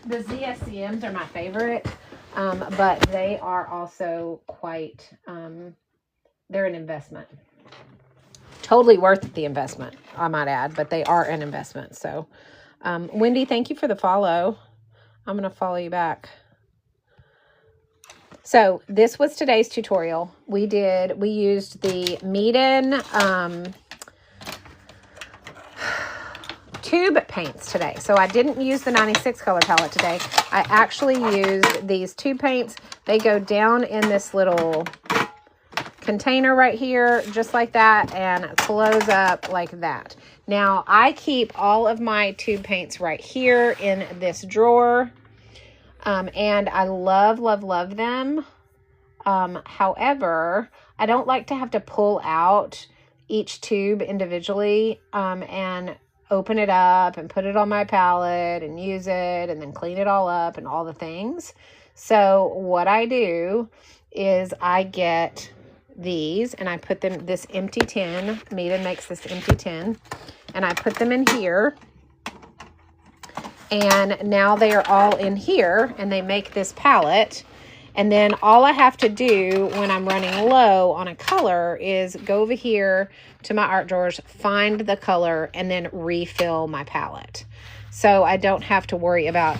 The ZSCMs are my favorite, but they are also quite, they're an investment. Totally worth the investment, I might add, but they are an investment. So, Wendy, thank you for the follow. I'm going to follow you back. So this was today's tutorial. We used the Meeden tube paints today. So I didn't use the 96 color palette today. I actually used these tube paints. They go down in this little container right here, just like that, and close up like that. Now I keep all of my tube paints right here in this drawer. And I love, love, love them. However, I don't like to have to pull out each tube individually, and open it up and put it on my palette and use it and then clean it all up and all the things. So what I do is I get these and I put them, this empty tin, Meeden makes this empty tin, and I put them in here. And now they are all in here and they make this palette. And then all I have to do when I'm running low on a color is go over here to my art drawers, find the color, and then refill my palette. So I don't have to worry about,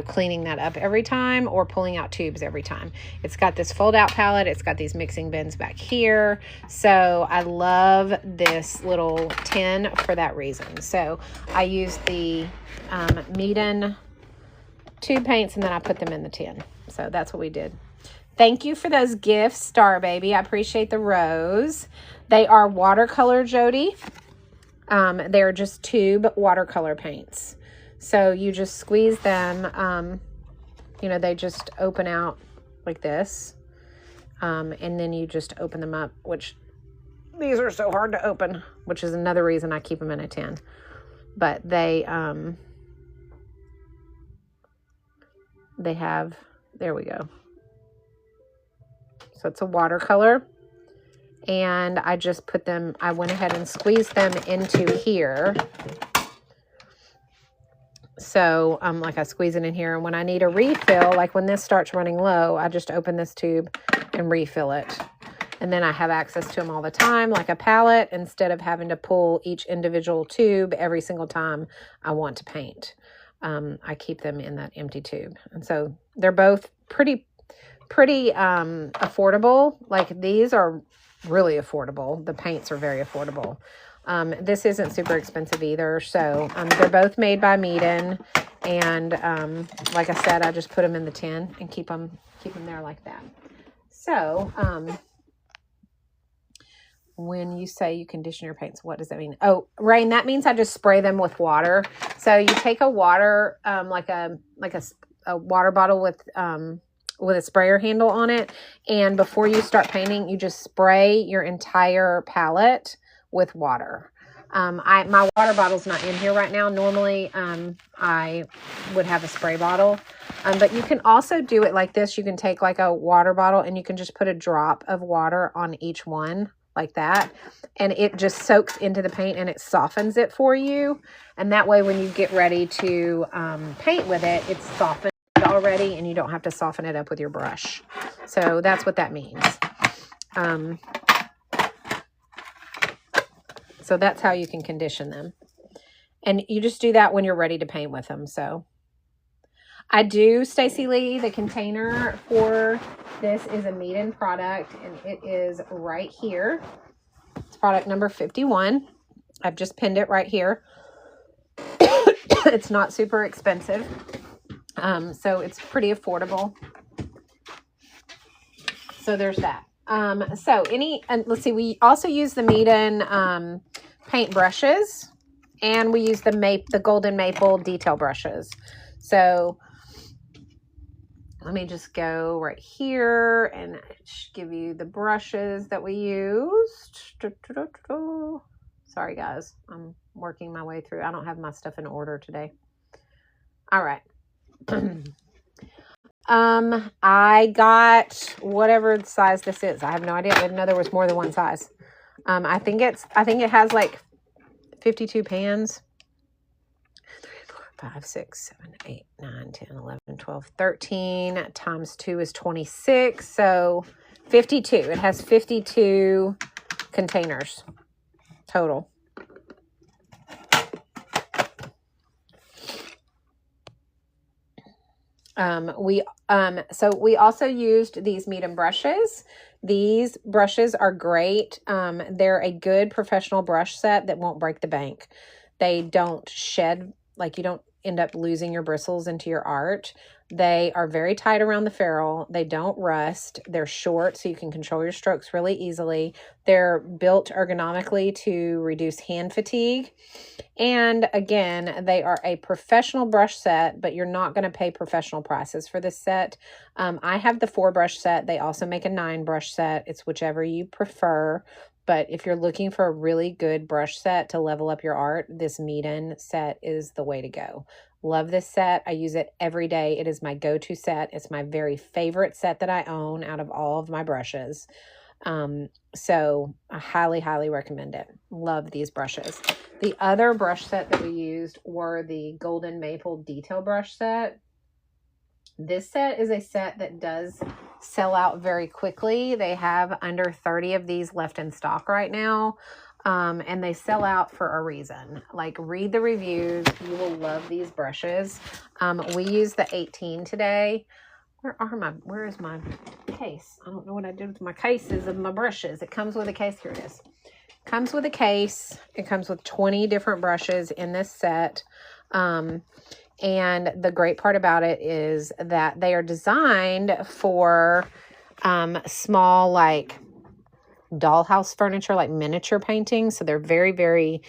cleaning that up every time or pulling out tubes every time. It's got this fold out palette. It's got these mixing bins back here. So I love this little tin for that reason. So I use the Meeden tube paints and then I put them in the tin. So that's what we did. Thank you for those gifts, Star Baby. I appreciate the rose. They are watercolor, Jody. They're just tube watercolor paints. So you just squeeze them, they just open out like this. And then you just open them up, which these are so hard to open, which is another reason I keep them in a tin. But they have, there we go. So it's a watercolor. And I just put them, I went ahead and squeezed them into here. So, like I squeeze it in here, and when I need a refill, like when this starts running low, I just open this tube and refill it. And then I have access to them all the time, like a palette, instead of having to pull each individual tube every single time I want to paint. I keep them in that empty tube. And so they're both pretty affordable. Like these are really affordable. The paints are very affordable. This isn't super expensive either. So they're both made by Meeden, And like I said, I just put them in the tin and keep them there like that. So when you say you condition your paints, what does that mean? Oh, Rain, that means I just spray them with water. So you take a water, like a water bottle with a sprayer handle on it. And before you start painting, you just spray your entire palette with water. My water bottle's not in here right now. Normally, I would have a spray bottle. But you can also do it like this. You can take like a water bottle and you can just put a drop of water on each one like that. And it just soaks into the paint and it softens it for you. And that way, when you get ready to paint with it, it's softened already and you don't have to soften it up with your brush. So that's what that means. So that's how you can condition them. And you just do that when you're ready to paint with them. So I do, Stacey Lee, the container for this is a Meeden product, and it is right here. It's product number 51. I've just pinned it right here. It's not super expensive. So it's pretty affordable. So there's that. And let's see, we also use the Meeden paint brushes, and we use the golden maple detail brushes. So let me just go right here and give you the brushes that we used. Sorry guys, I'm working my way through. I don't have my stuff in order today. All right. I got whatever the size this is. I have no idea. I didn't know there was more than one size. I think it has like 52 pans. 5, 6, 7, 8, 9, 10, 11, 12, 13 times 2 is 26. So 52. It has 52 containers total. So we also used these Meeden brushes. These brushes are great. They're a good professional brush set that won't break the bank. They don't shed, like you don't end up losing your bristles into your art. They are very tight around the ferrule. They don't rust. They're short, so you can control your strokes really easily. They're built ergonomically to reduce hand fatigue. And again, they are a professional brush set, but you're not going to pay professional prices for this set. I have the 4 brush set. They also make a 9 brush set. It's whichever you prefer. But if you're looking for a really good brush set to level up your art, this Meeden set is the way to go. Love this set. I use it every day. It is my go-to set. It's my very favorite set that I own out of all of my brushes. So I highly, highly recommend it. Love these brushes. The other brush set that we used were the Golden Maple Detail Brush set. This set is a set that does sell out very quickly. They have under 30 of these left in stock right now. And they sell out for a reason. Like, read the reviews. You will love these brushes. We use the 18 today. Where is my case? I don't know what I did with my cases of my brushes. It comes with a case. Here it is. Comes with a case. It comes with 20 different brushes in this set. And the great part about it is that they are designed for small, like dollhouse furniture, like miniature painting. So they're very, very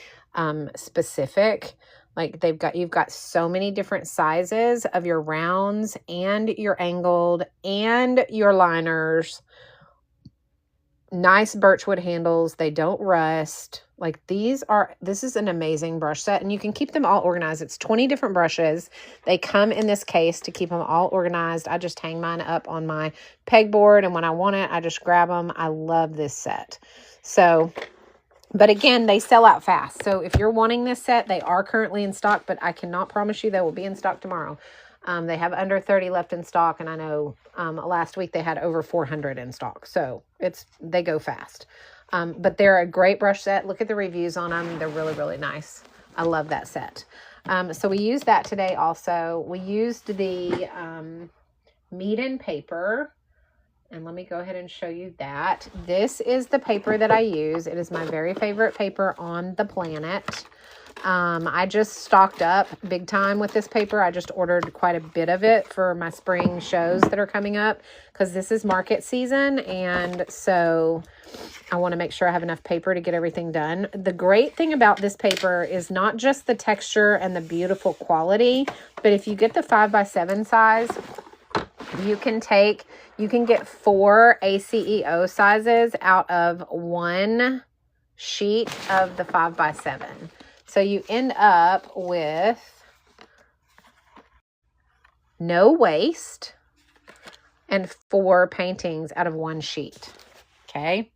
specific. Like you've got so many different sizes of your rounds and your angled and your liners. Nice birchwood handles. They don't rust. Like this is an amazing brush set, and you can keep them all organized. It's 20 different brushes. They come in this case to keep them all organized. I just hang mine up on my pegboard, and when I want it, I just grab them. I love this set. So, but again, they sell out fast. So if you're wanting this set, they are currently in stock, but I cannot promise you they will be in stock tomorrow. They have under 30 left in stock, and I know last week they had over 400 in stock. So they go fast. But they're a great brush set. Look at the reviews on them. They're really, really nice. I love that set. So we used that today also. We used the Meeden paper. And let me go ahead and show you that. This is the paper that I use. It is my very favorite paper on the planet. I just stocked up big time with this paper. I just ordered quite a bit of it for my spring shows that are coming up because this is market season. And so I want to make sure I have enough paper to get everything done. The great thing about this paper is not just the texture and the beautiful quality, but if you get the 5x7 size, you can get 4 ACEO sizes out of one sheet of the 5x7. So you end up with no waste and 4 paintings out of one sheet. Okay.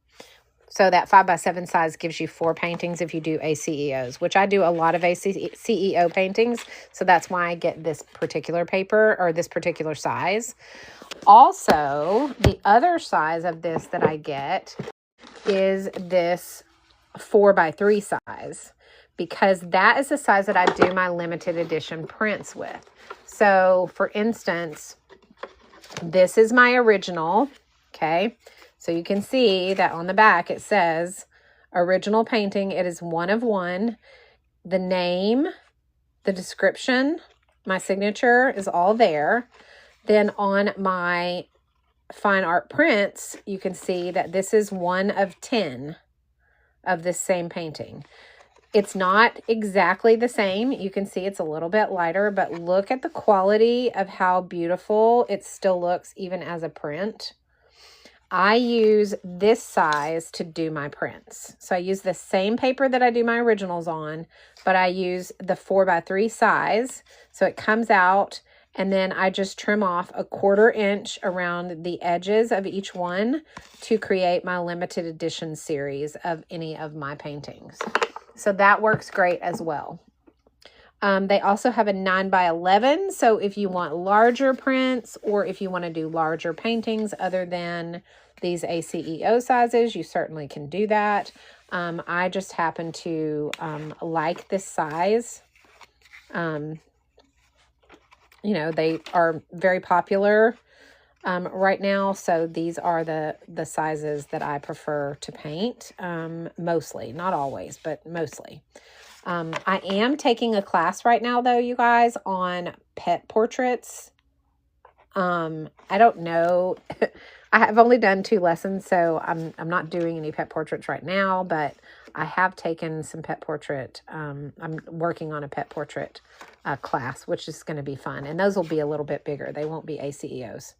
So that 5x7 size gives you 4 paintings if you do ACEOs, which I do a lot of ACEO paintings. So that's why I get this particular paper or this particular size. Also, the other size of this that I get is this 4x3 size, because that is the size that I do my limited edition prints with. So for instance, this is my original. Okay. So you can see that on the back, it says original painting. It is 1 of 1. The name, the description, my signature is all there. Then on my fine art prints, you can see that this is 1 of 10 of this same painting. It's not exactly the same. You can see it's a little bit lighter, but look at the quality of how beautiful it still looks even as a print. I use this size to do my prints. So I use the same paper that I do my originals on, but I use the 4x3 size. So it comes out, and then I just trim off a 1/4 inch around the edges of each one to create my limited edition series of any of my paintings. So that works great as well. They also have a 9x11. So if you want larger prints or if you want to do larger paintings other than these ACEO sizes, you certainly can do that. I just happen to like this size. You know, they are very popular right now. So these are the sizes that I prefer to paint, mostly, not always, but mostly. I am taking a class right now, though, you guys, on pet portraits. I don't know. I have only done 2 lessons, so I'm not doing any pet portraits right now, but I have taken some pet portrait. I'm working on a pet portrait class, which is going to be fun. And those will be a little bit bigger. They won't be ACEOs.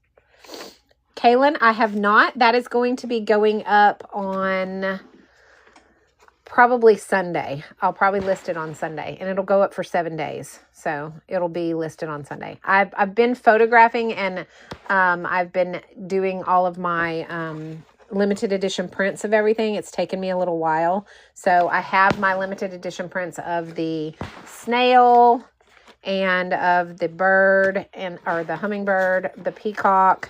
Kaylin, I have not. That is going to be going up on probably Sunday. I'll probably list it on Sunday, and it'll go up for 7 days. So it'll be listed on Sunday. I've been photographing, and I've been doing all of my limited edition prints of everything. It's taken me a little while. So I have my limited edition prints of the snail and of the bird or the hummingbird, the peacock,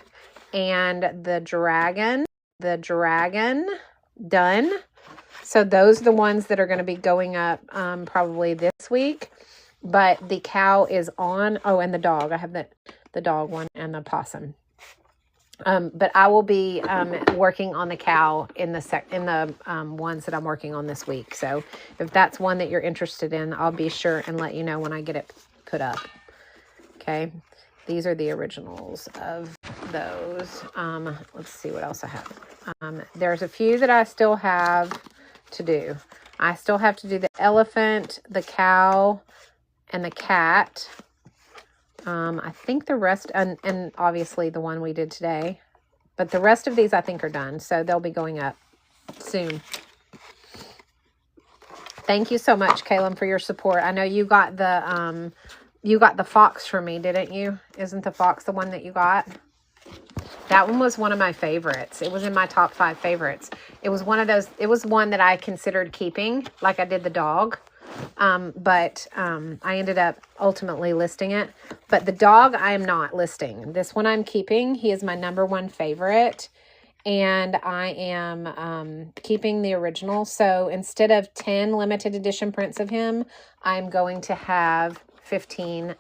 and the dragon. The dragon done. So those are the ones that are going to be going up probably this week. But the cow is on. Oh, and the dog. I have the dog one and the possum. But I will be working on the cow in the ones that I'm working on this week. So if that's one that you're interested in, I'll be sure and let you know when I get it put up. Okay. These are the originals of those. Let's see what else I have. There's a few that I still have to do. I still have to do the elephant, the cow, and the cat. I think the rest, and obviously the one we did today, but the rest of these I think are done. So they'll be going up soon. Thank you so much, Kaylin, for your support. I know you got the fox for me, didn't you? Isn't the fox the one that you got? That one was one of my favorites. It was in my top 5 favorites. It was one of those, it was one that I considered keeping, like I did the dog. But I ended up ultimately listing it. But the dog I am not listing. This one I'm keeping. He is my #1 favorite. And I am keeping the original. So instead of 10 limited edition prints of him, I'm going to have 15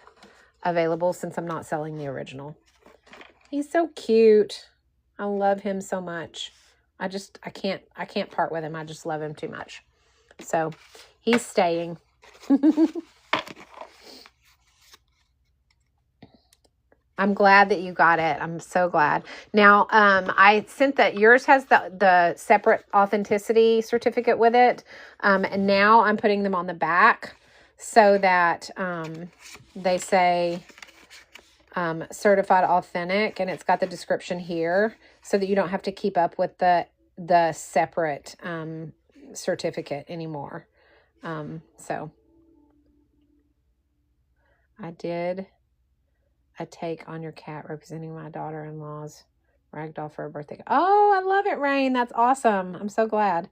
available since I'm not selling the original. He's so cute. I love him so much. I can't part with him. I just love him too much. So he's staying. I'm glad that you got it. I'm so glad. Now, I sent that yours has the separate authenticity certificate with it. And now I'm putting them on the back so that they say certified authentic, and it's got the description here so that you don't have to keep up with the separate certificate anymore. So I did a take on your cat representing my daughter-in-law's ragdoll for her birthday. Oh, I love it, Rain. That's awesome. I'm so glad.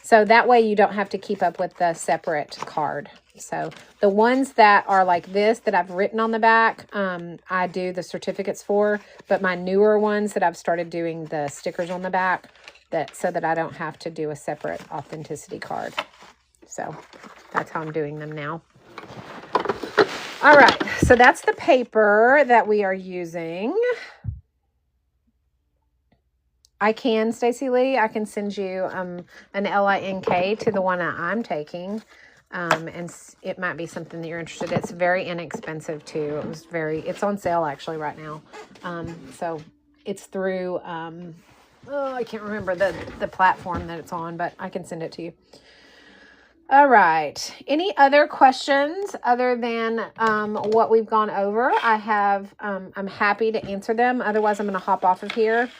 So that way you don't have to keep up with the separate card. So the ones that are like this that I've written on the back, I do the certificates for, but my newer ones that I've started doing the stickers on the back so that I don't have to do a separate authenticity card. So that's how I'm doing them now. All right, so that's the paper that we are using. I can, Stacey Lee, I can send you an LINK to the one that I'm taking. And it might be something that you're interested in. It's very inexpensive too. It's on sale actually right now. So it's through, I can't remember the platform that it's on, but I can send it to you. All right. Any other questions other than what we've gone over? I'm happy to answer them. Otherwise, I'm going to hop off of here.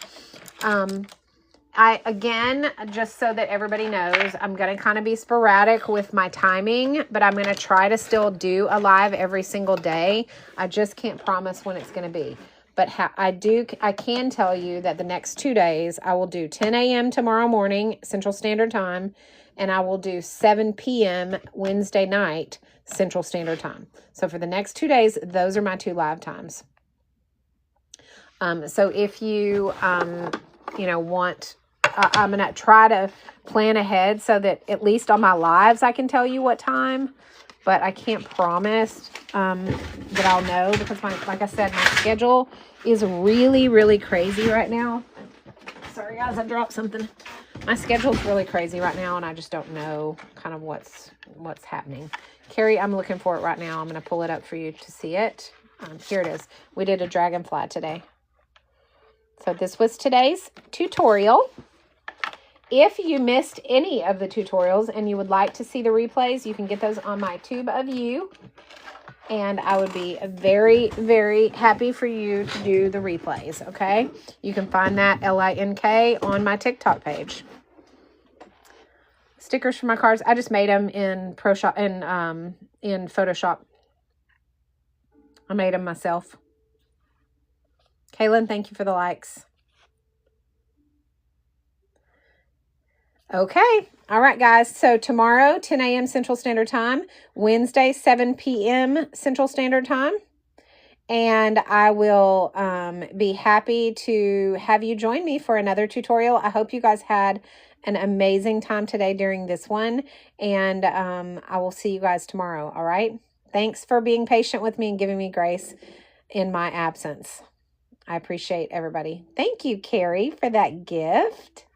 Again, just so that everybody knows, I'm going to kind of be sporadic with my timing, but I'm going to try to still do a live every single day. I just can't promise when it's going to be. But I can tell you that the next 2 days, I will do 10 a.m. tomorrow morning, Central Standard Time, and I will do 7 p.m. Wednesday night, Central Standard Time. So for the next 2 days, those are my 2 live times. So if you, want, I'm going to try to plan ahead so that at least on my lives, I can tell you what time, but I can't promise that I'll know because like I said, my schedule is really, really crazy right now. Sorry guys, I dropped something. My schedule's really crazy right now and I just don't know kind of what's happening. Carrie, I'm looking for it right now. I'm going to pull it up for you to see it. Here it is. We did a dragonfly today. So this was today's tutorial. If you missed any of the tutorials and you would like to see the replays, you can get those on my Tube of You. And I would be very, very happy for you to do the replays, okay? You can find that LINK on my TikTok page. Stickers for my cards. I just made them in Photoshop. I made them myself. Kaylin, thank you for the likes. Okay. All right, guys. So tomorrow, 10 a.m. Central Standard Time. Wednesday, 7 p.m. Central Standard Time. And I will be happy to have you join me for another tutorial. I hope you guys had an amazing time today during this one. And I will see you guys tomorrow. All right. Thanks for being patient with me and giving me grace in my absence. I appreciate everybody. Thank you, Carrie, for that gift.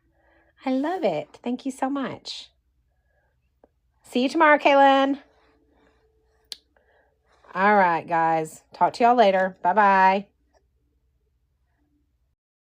I love it. Thank you so much. See you tomorrow, Kaylin. All right, guys. Talk to y'all later. Bye-bye.